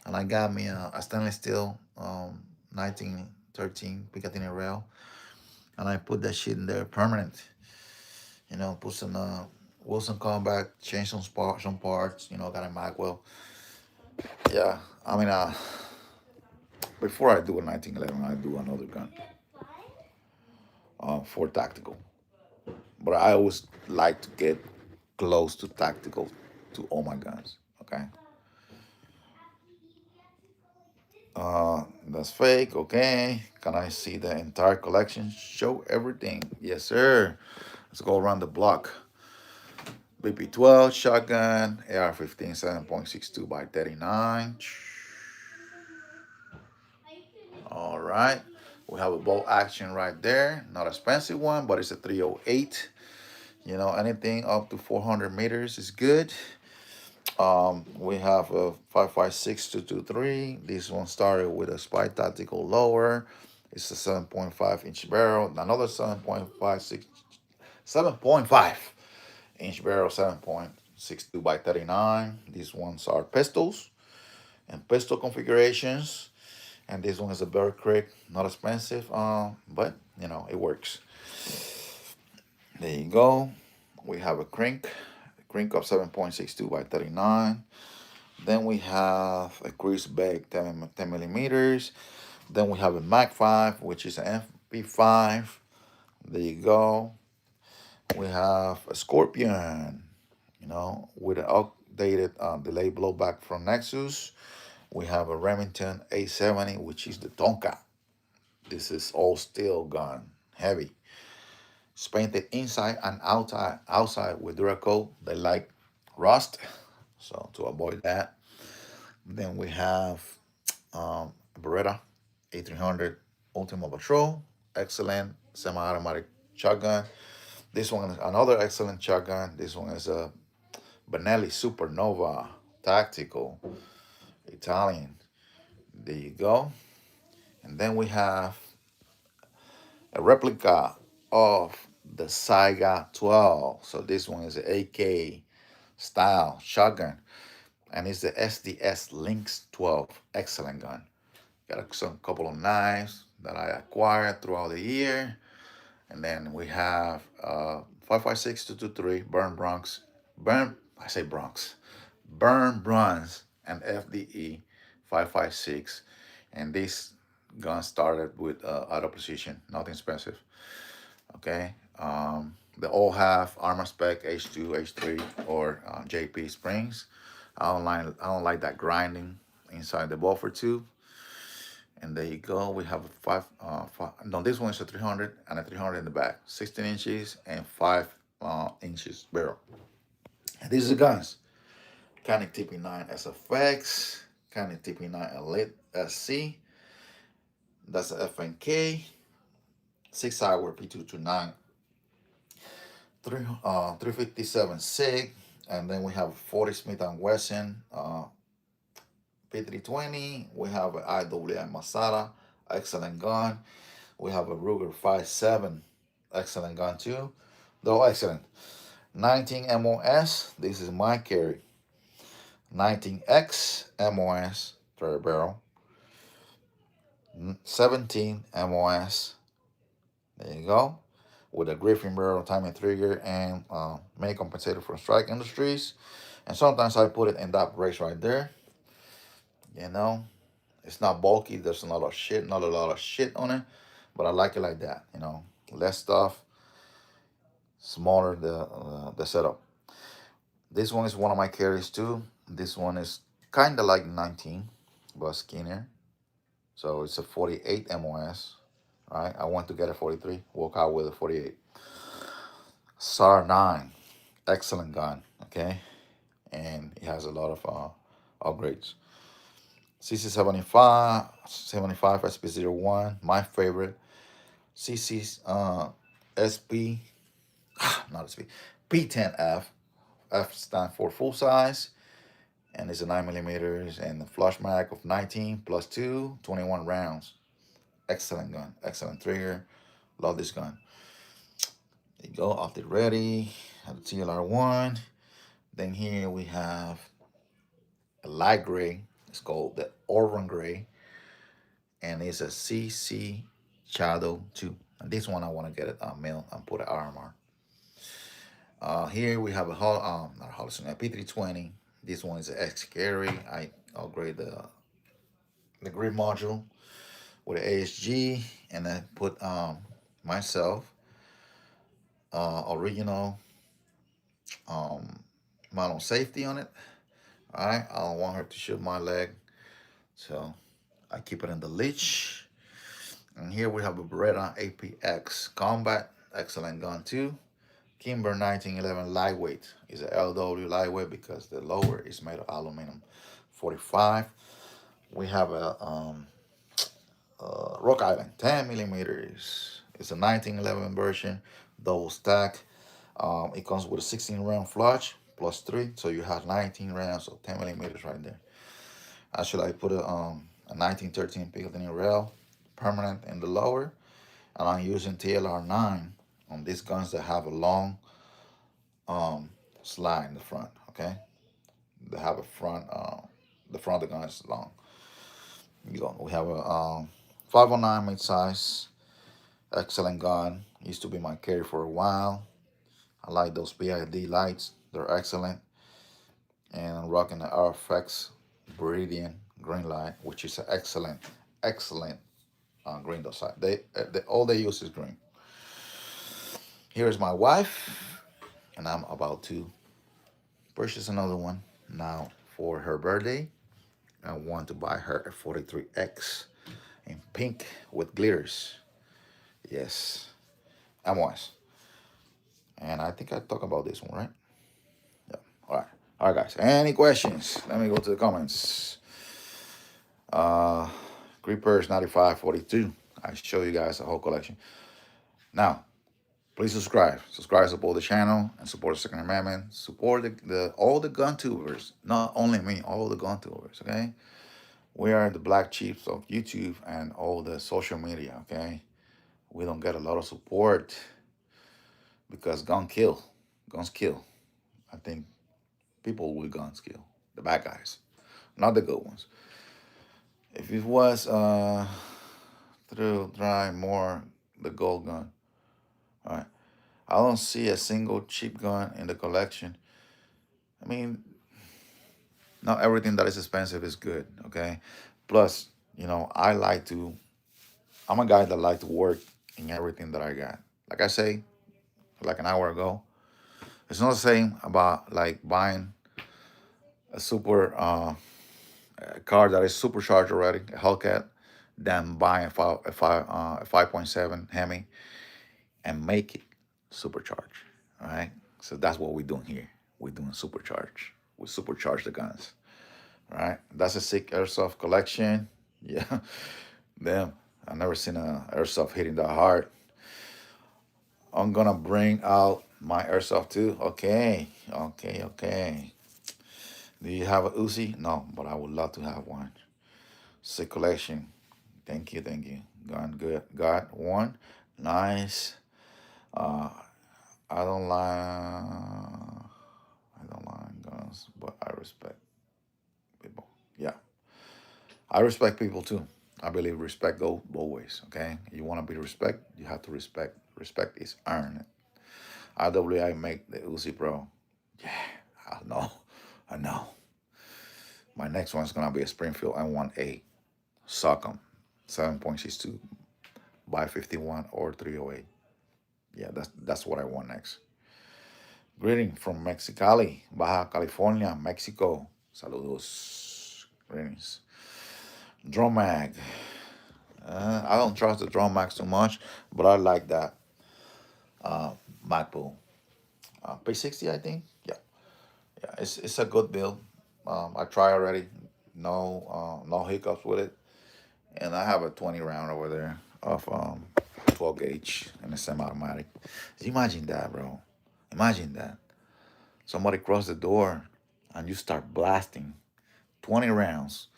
Speaker 1: And I got me a stainless steel 1913 Picatinny rail. And I put that shit in there permanent. Put some Wilson combat, change some parts. Got a Magwell. Yeah, I mean, before I do a 1911, I do another gun for tactical. But I always like to get close to tactical to all my guns. Okay. That's fake. Okay. Can I see the entire collection? Show everything. Yes, sir. Let's go around the block. BP-12 shotgun, AR-15 7.62 by 39. All right. We have a bolt action right there. Not expensive one, but it's a 308. Anything up to 400 meters is good. We have a 5.56 223. This one started with a Spy Tactical lower. It's a 7.5-inch barrel. Another 7.5-inch barrel, 7.62 by 39. These ones are pistols and pistol configurations. And this one is a Bear Creek, not expensive, but it works. There you go. We have a crank up 7.62 by 39. Then we have a Chris Beck 10 millimeters. Then we have a Mag 5, which is an FP5. There you go. We have a Scorpion, with an updated delay blowback from Nexus. We have a Remington 870, which is the Tonka. This is all steel gun, heavy. It's painted inside and outside with Duracoat. They like rust, so to avoid that. Then we have Beretta A300 Ultima Patrol, excellent semi-automatic shotgun. This one is another excellent shotgun. This one is a Benelli Supernova Tactical Italian. There you go. And then we have a replica of the Saiga 12. So this one is an AK style shotgun, and it's the SDS Lynx 12. Excellent gun. Got some couple of knives that I acquired throughout the year. And then we have 5.56 223 Burn Bronx. I say Bronx. Burn Bronze and FDE 5.56. And this gun started with auto precision, nothing expensive. Okay. They all have armor spec H2, H3, or JP springs. I don't like that grinding inside the buffer tube. And there you go. We have a five. No, this one is a 300 and a 300 in the back, 16 inches and 5 inches barrel. And these are the guns. Canik TP9 SFX, Canik TP9 Elite SC. That's a FNK, 6-hour P229, 357 SIG, and then we have 40 Smith and Wesson P320. We have an IWI Masada, excellent gun. We have a Ruger 57, excellent gun too. Though excellent. 19 MOS, this is my carry. 19X MOS, third barrel. 17 MOS, there you go. With a Griffin barrel, timing trigger, and main compensator from Strike Industries. And sometimes I put it in that brace right there. You know, it's not bulky. There's not a lot of shit on it, but I like it like that. You know, less stuff, smaller the setup. This one is one of my carries too. This one is kind of like 19, but skinnier. So it's a 48 MOS. Right, I want to get a 43. Walk out with a 48. SAR 9, excellent gun. Okay, and it has a lot of upgrades. CC75 SP01, my favorite. CC's SP, not SP, P10F. F stand for full size, and it's a 9 millimeters and a flush mag of 19 plus 2, 21 rounds. Excellent gun, excellent trigger. Love this gun. There you go, off the ready. Have the TLR1. Then here we have a light gray. It's called the Orvan Gray, and it's a CC Shadow 2. And this one I want to get it mill and put an RMR. Here we have not Holocene, a P320. This one is an X carry. I upgrade the grid module with an ASG, and I put myself original mount on safety on it. All right, I don't want her to shoot my leg, so I keep it in the leash. And here we have a Beretta APX Combat, excellent gun too. Kimber 1911 lightweight is a LW lightweight because the lower is made of aluminum. 45. We have a Rock Island 10 millimeters. It's a 1911 version, double stack. It comes with a 16 round flush plus 3, so you have 19 rounds of 10 millimeters right there. Actually, I put a 1913 Picatinny rail permanent in the lower, and I'm using TLR9 on these guns that have a long slide in the front. Okay, they have a front. The front of the gun is long. We have a 509 mid size, excellent gun. Used to be my carry for a while. I like those BID lights. They're excellent. And I'm rocking the RFX Viridian green light, which is an excellent green dot side. All they use is green. Here is my wife, and I'm about to purchase another one now for her birthday. I want to buy her a 43X in pink with glitters. Yes, MOS. And I think I talked about this one, right? Yeah. All right, guys. Any questions? Let me go to the comments. Creepers 9542. I show you guys the whole collection. Now, please subscribe. Support the channel, and support the Second Amendment. Support all the gun tubers. Not only me, all the gun tubers, okay? We are the black sheep of YouTube and all the social media, okay? We don't get a lot of support because guns kill. I think people with guns kill. The bad guys, not the good ones. If it was through try more the gold gun. All right. I don't see a single cheap gun in the collection. I mean, not everything that is expensive is good, okay? Plus, I like to I'm a guy that like to work in everything that I got. Like I say, like an hour ago, it's not the same about like buying a super a car that is supercharged already, a Hellcat, than buying a 5.7 Hemi and make it supercharged. All right. So that's what we're doing here. We're doing supercharge. We supercharge the guns. All right. That's a sick airsoft collection. Yeah. Damn. I never seen a airsoft hitting that hard. I'm gonna bring out my airsoft too. Okay. Okay. Okay. Do you have a Uzi? No, but I would love to have one. Sick collection. Thank you. Thank you. Gone good. Got one. Nice. Uh, I don't like. I don't like guns, but I respect people. Yeah, I respect people too. I believe respect goes both ways. Okay, you want to be respect, you have to respect. Respect is earned. IWI make the Uzi Pro. Yeah, I know. I know. My next one's gonna be a Springfield M1A Socom 7.62 by 51 or 308. Yeah, that's what I want next. Greeting from Mexicali, Baja California, Mexico. Saludos. Greetings. Drum mag. I don't trust the drum mags too much, but I like that Magpul. P60, I think. Yeah, yeah. It's a good build. I try already. No hiccups with it, and I have a 20 round over there of 12 gauge and a semi-automatic. Imagine that, bro. Imagine that. Somebody cross the door, and you start blasting 20 rounds.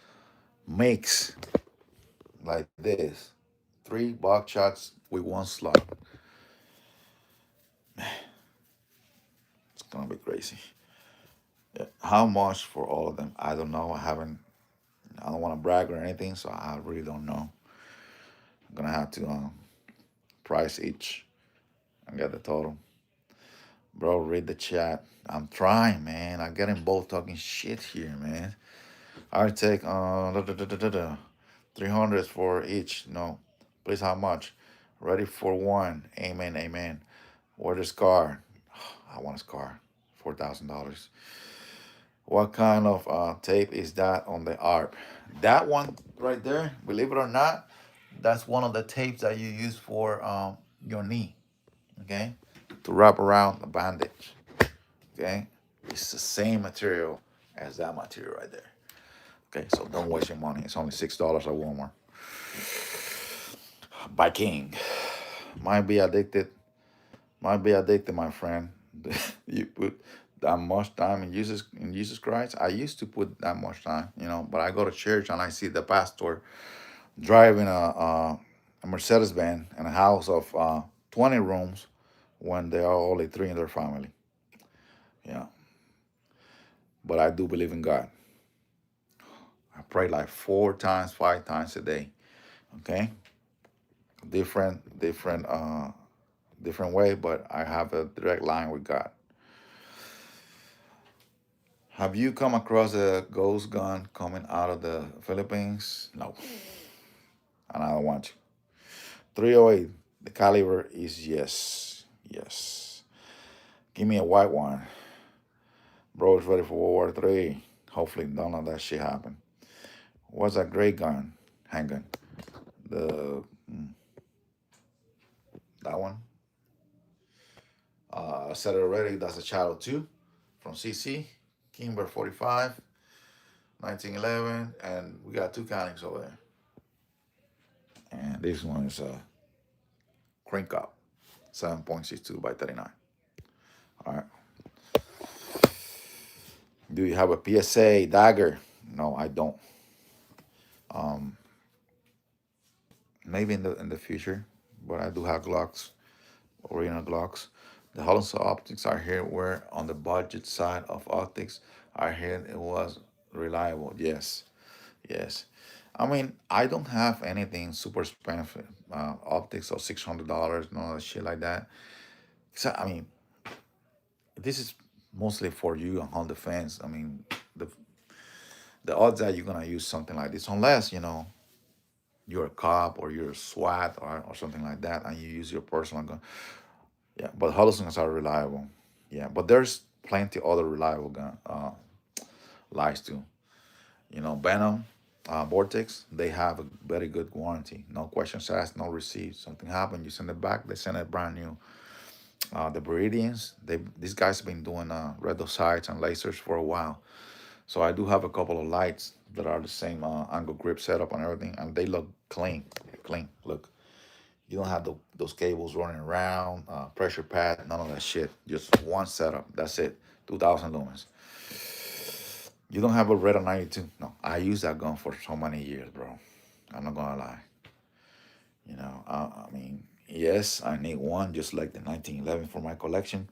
Speaker 1: Makes like this. Three box shots with one slot. It's gonna be crazy. Yeah. How much for all of them? I don't know. I don't want to brag or anything, so I really don't know. I'm gonna have to price each and get the total. Bro, read the chat. I'm trying, man. I'm getting both talking shit here, man. I take 300 for each. No, please, how much? Ready for one. Amen, amen. Where's the scar? I want a scar. $4,000. What kind of tape is that on the ARP? That one right there, believe it or not, that's one of the tapes that you use for your knee, okay? To wrap around the bandage, okay? It's the same material as that material right there. Okay, so don't waste your money. It's only $6 at Walmart. By King. Might be addicted. Might be addicted, my friend. You put that much time in Jesus Christ. I used to put that much time, but I go to church and I see the pastor driving a Mercedes Benz in a house of 20 rooms when there are only three in their family. Yeah, but I do believe in God. I pray like 4 times, 5 times a day. Okay, different way, but I have a direct line with God. Have you come across a ghost gun coming out of the Philippines? No, and I don't want to. 308, the caliber is yes. Yes. Give me a white one. Bro is ready for World War III. Hopefully none of that shit happen. What's a gray gun? Handgun. The that one. I said it already. That's a Shadow 2 from CC. Kimber 45, 1911, and we got two countings over there. And this one is a crank up, 7.62 by 39. All right. Do you have a PSA dagger? No, I don't. Um, Maybe in the future, but I do have Glocks, original Glocks. The Hollister optics I hear were on the budget side of optics. I heard it was reliable. Yes, yes. I mean, I don't have anything super expensive optics of $600, no shit like that. So I mean, this is mostly for you on home defense. I mean, the odds that you're gonna use something like this, unless you're a cop or you're a SWAT or something like that, and you use your personal gun. Yeah, but Holostons are reliable. Yeah, but there's plenty other reliable gun lies too. Venom, Vortex, they have a very good warranty. No questions asked, no receipts. Something happened, you send it back, they send it brand new. The Viridians, these guys have been doing red dot sights and lasers for a while. So I do have a couple of lights that are the same angle grip setup and everything, and they look clean, clean. Look, you don't have those cables running around, pressure pad, none of that shit. Just one setup. That's it. 2,000 lumens. You don't have a Red 92. No, I used that gun for so many years, bro. I'm not gonna lie. I mean, yes, I need one just like the 1911 for my collection,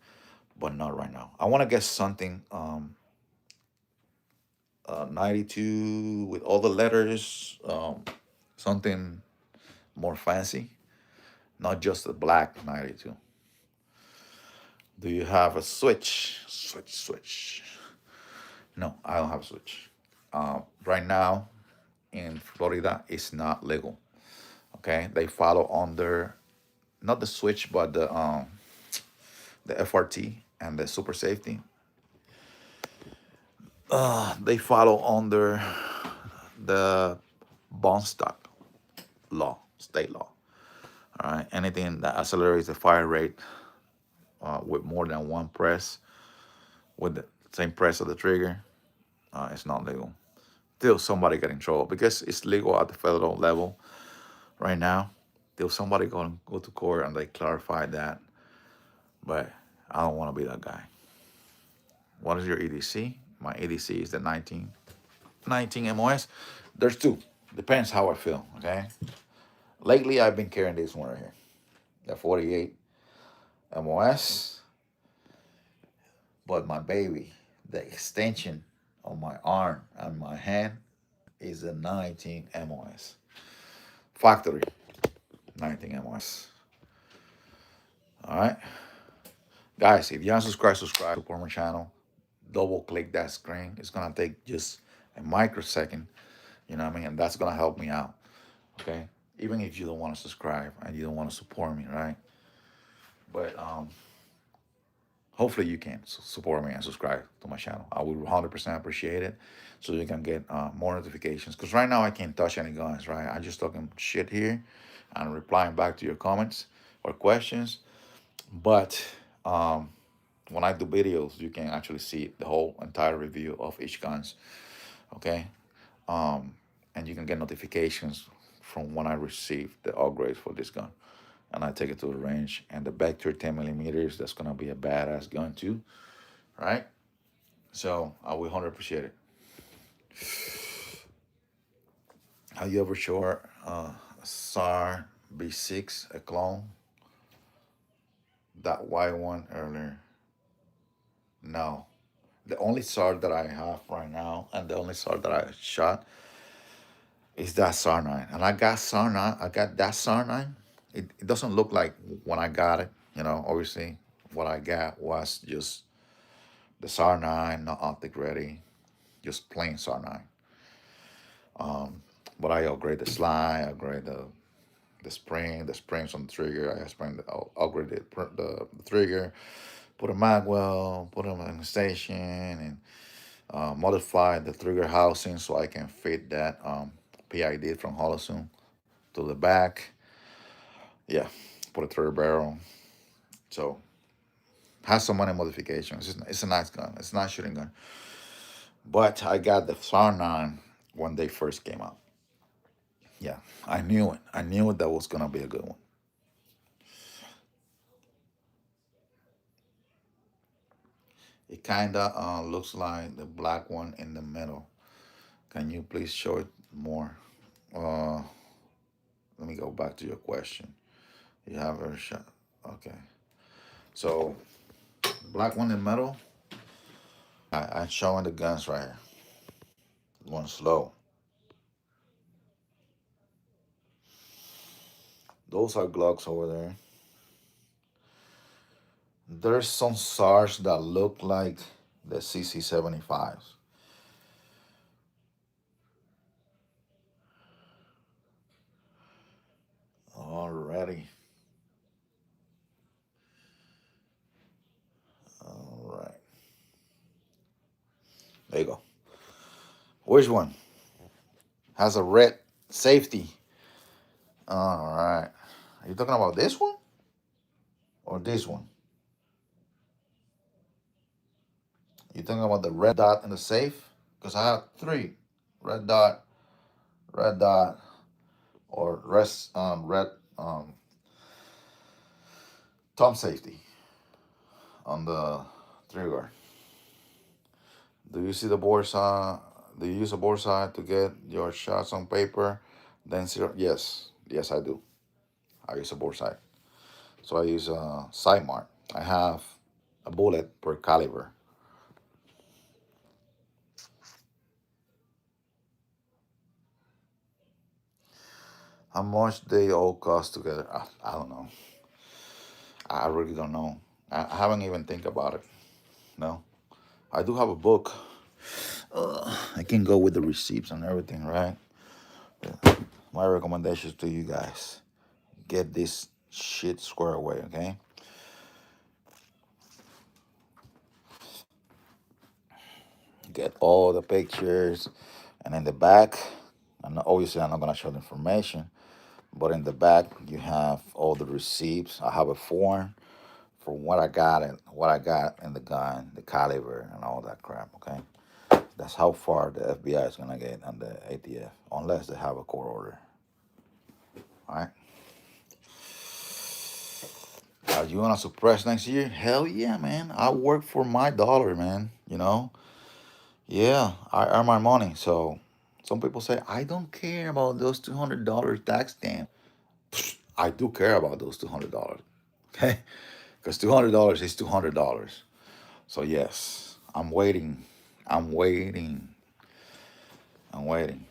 Speaker 1: but not right now. I want to get something 92 with all the letters, something more fancy, not just the black 92. Do you have a switch? Switch. No, I don't have a switch. Right now in Florida, it's not legal. Okay, they follow under not the switch, but the FRT and the super safety. They follow under the bond stock law, state law. All right, anything that accelerates the fire rate with more than one press, with the same press of the trigger, it's not legal. Till somebody get in trouble because it's legal at the federal level right now. Till somebody go to court and they clarify that. But I don't want to be that guy. What is your EDC? My EDC is the 19 MOS. There's two. Depends how I feel. Okay. Lately, I've been carrying this one right here, the 48 MOS. But my baby, the extension on my arm and my hand is a 19 MOS. Factory 19 MOS. All right. Guys, if you haven't subscribe, support my channel. Double click that screen. It's going to take just a microsecond. You know what I mean? And that's going to help me out. Okay. Even if you don't want to subscribe and you don't want to support me, right? But hopefully you can support me and subscribe to my channel. I would 100% appreciate it, so you can get more notifications. Because right now I can't touch any guns, right? I'm just talking shit here and replying back to your comments or questions. But when I do videos, you can actually see the whole entire review of each guns, okay? And you can get notifications from when I receive the upgrades for this gun. And I take it to the range. And the Vector 10 millimeters, that's gonna be a badass gun too, right? So I will 100% appreciate it. Have you ever shot SAR B6, a clone? That white one earlier? No. The only SAR that I have right now and the only SAR that I shot is that SAR 9. And I got SAR 9, I got that SAR 9. It doesn't look like when I got it, obviously what I got was just the SAR 9, not optic ready, just plain SAR 9. But I upgrade the slide, I upgrade the springs on the trigger. Upgrade the trigger, put a magwell, put them in the station, and modify the trigger housing so I can fit that PID from Holosun to the back. Yeah, put a trigger barrel. So has some money modifications. It's a nice gun. It's not a shooting gun. But I got the SAR 9 when they first came out. Yeah, I knew it. I knew that was gonna be a good one. It kinda looks like the black one in the middle. Can you please show it more? Uh, Let me go back to your question. You have a shot. Okay. So, black one in the middle. I'm showing the guns right here. One slow. Those are Glocks over there. There's some SARs that look like the CC75s. Alrighty. All right. There you go. Which one has a red safety? All right. Are you talking about this one or this one? You talking about the red dot in the safe? Because I have three: red dot, or red thumb safety on the trigger. Do you see the board side? Do you use a board side to get your shots on paper? Then zero? Yes, yes, I do. I use a board side. So I use a side mark. I have a bullet per caliber. How much they all cost together? I don't know. I really don't know. I haven't even think about it. No, I do have a book. I can go with the receipts and everything, right? My recommendations to you guys: get this shit squared away, okay? Get all the pictures, and in the back, and obviously I'm not gonna show the information, but in the back you have all the receipts. I have a form for what I got and what I got in the gun, the caliber, and all that crap. Okay, that's how far the FBI is gonna get on the ATF, unless they have a court order. All right. Are you gonna suppress next year? Hell yeah, man. I work for my dollar, man. Yeah, I earn my money. So some people say I don't care about those $200 tax stamp. I do care about those $200. Okay, because $200 is $200. So yes, I'm waiting. I'm waiting. I'm waiting.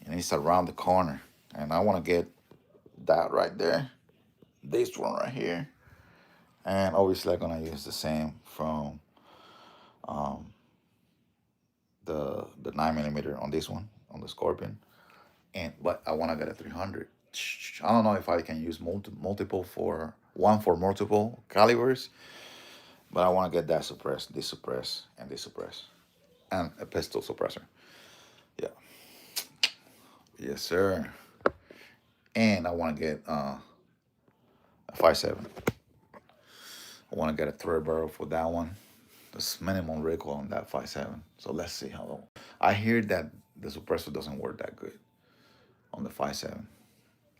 Speaker 1: And it's around the corner. And I want to get that right there. This one right here. And obviously I'm gonna use the same from um, the 9mm on this one, on the Scorpion. But I wanna get a 300. I don't know if I can use multiple for one for multiple calibers, but I want to get that suppressed, this suppress, and this suppress, and a pistol suppressor. Yeah, yes, sir. And I want to get a 5.7. I want to get a thread barrel for that one. There's minimum recoil on that 5.7. So let's see how long. I hear that the suppressor doesn't work that good on the 5.7.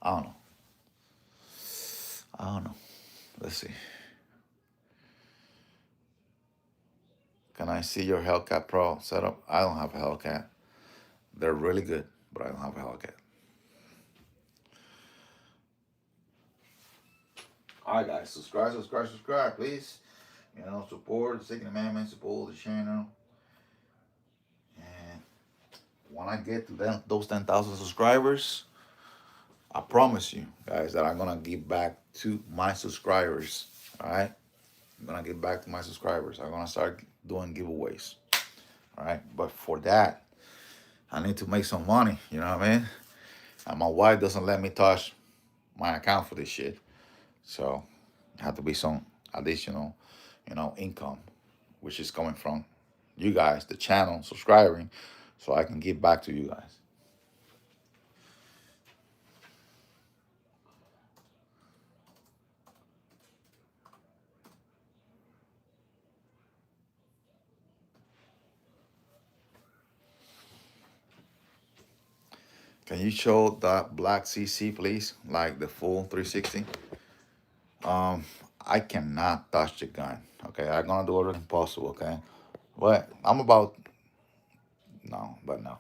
Speaker 1: I don't know. I don't know. Let's see. Can I see your Hellcat Pro setup? I don't have a Hellcat. They're really good, but I don't have a Hellcat. All right, guys, subscribe, please. Support the Second Amendment, support the channel. And when I get to those 10,000 subscribers, I promise you, guys, that I'm gonna give back to my subscribers. All right, I'm gonna give back to my subscribers. I'm gonna start doing giveaways. All right, but for that, I need to make some money. You know what I mean? And my wife doesn't let me touch my account for this shit. So, it have to be some additional, income, which is coming from you guys, the channel, subscribing, so I can give back to you guys. Can you show that black CC, please? Like the full 360? I cannot touch the gun. Okay, I'm gonna do everything possible. Okay, but I'm about no, but no.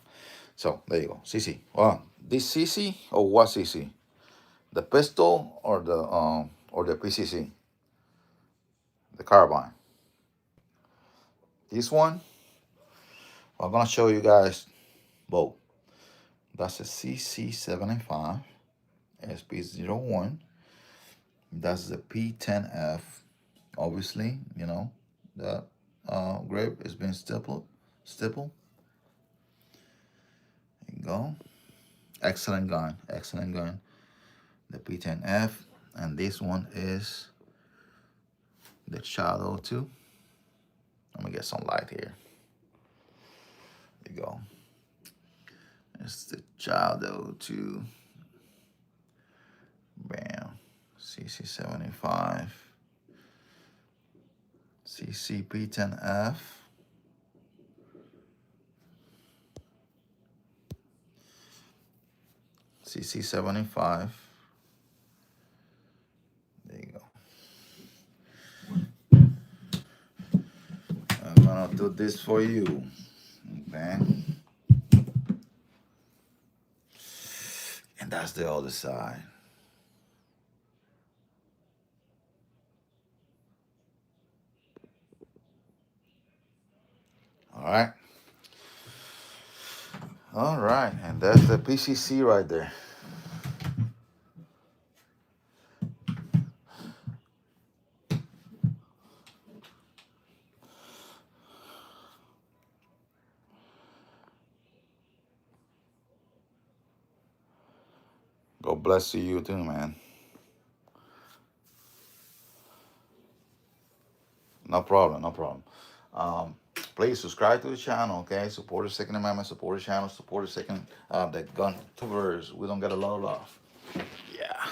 Speaker 1: So there you go, CC. Well, this CC or what CC? The pistol or the PCC, the carbine. This one, I'm gonna show you guys both. That's a CC75 SP01. That's the P10F. Obviously, the grip is being stippled. Stipple. There you go. Excellent gun. Excellent gun. the P10F, and this one is the Shadow 2. Let me get some light here. There you go. It's the Shadow 2. Bam. CC75. CCP10F. CC75. There you go. I'm gonna do this for you. Okay. And that's the other side. All right. All right. And that's the PCC right there. God bless you too, man. No problem, no problem. Please subscribe to the channel, okay? Support the Second Amendment, support the channel, support the second, the gun tubers. We don't get a lot of love. Yeah.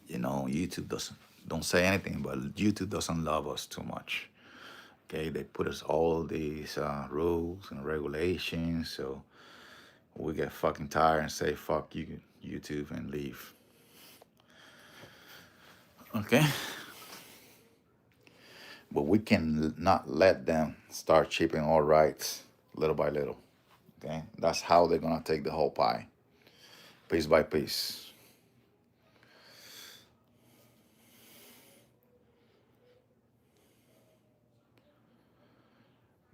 Speaker 1: You know, YouTube don't say anything, but YouTube doesn't love us too much. Okay, they put us all these rules and regulations, so we get fucking tired and say fuck you, YouTube, and leave. Okay, but we can not let them start chipping our rights little by little. Okay, that's how they're gonna take the whole pie, piece by piece.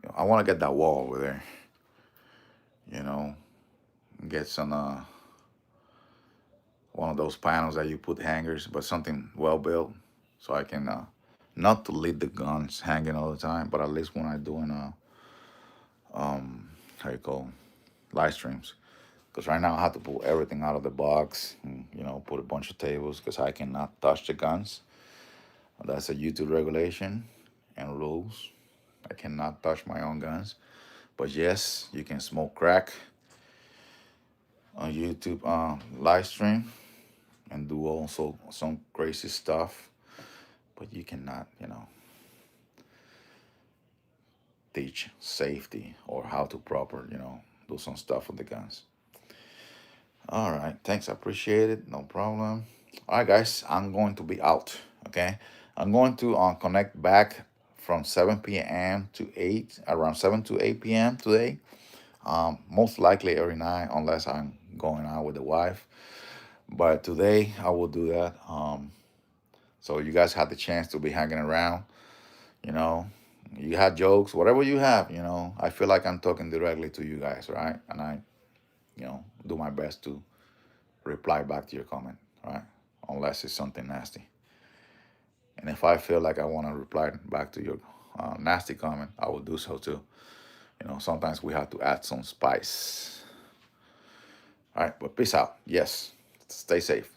Speaker 1: You know, I want to get that wall over there. You know, get some one of those panels that you put hangers, but something well built, so I can not to leave the guns hanging all the time, but at least when I'm doing how you call live streams, because right now I have to pull everything out of the box, and, you know, put a bunch of tables because I cannot touch the guns. That's a YouTube regulation and rules. I cannot touch my own guns, but yes, you can smoke crack on YouTube live stream and do also some crazy stuff, but you cannot, you know, teach safety or how to proper, you know, do some stuff with the guns. All right, thanks, I appreciate it, no problem. All right, guys, I'm going to be out, okay? I'm going to connect back from 7 p.m. to 8, around 7 to 8 p.m. today. Most likely every night, unless I'm going out with the wife. But today I will do that. So you guys had the chance to be hanging around, you know. You had jokes, whatever you have, you know. I feel like I'm talking directly to you guys, right? And I, you know, do my best to reply back to your comment, right? Unless it's something nasty. And if I feel like I want to reply back to your nasty comment, I will do so too. You know, sometimes we have to add some spice. All right, but peace out. Yes, stay safe.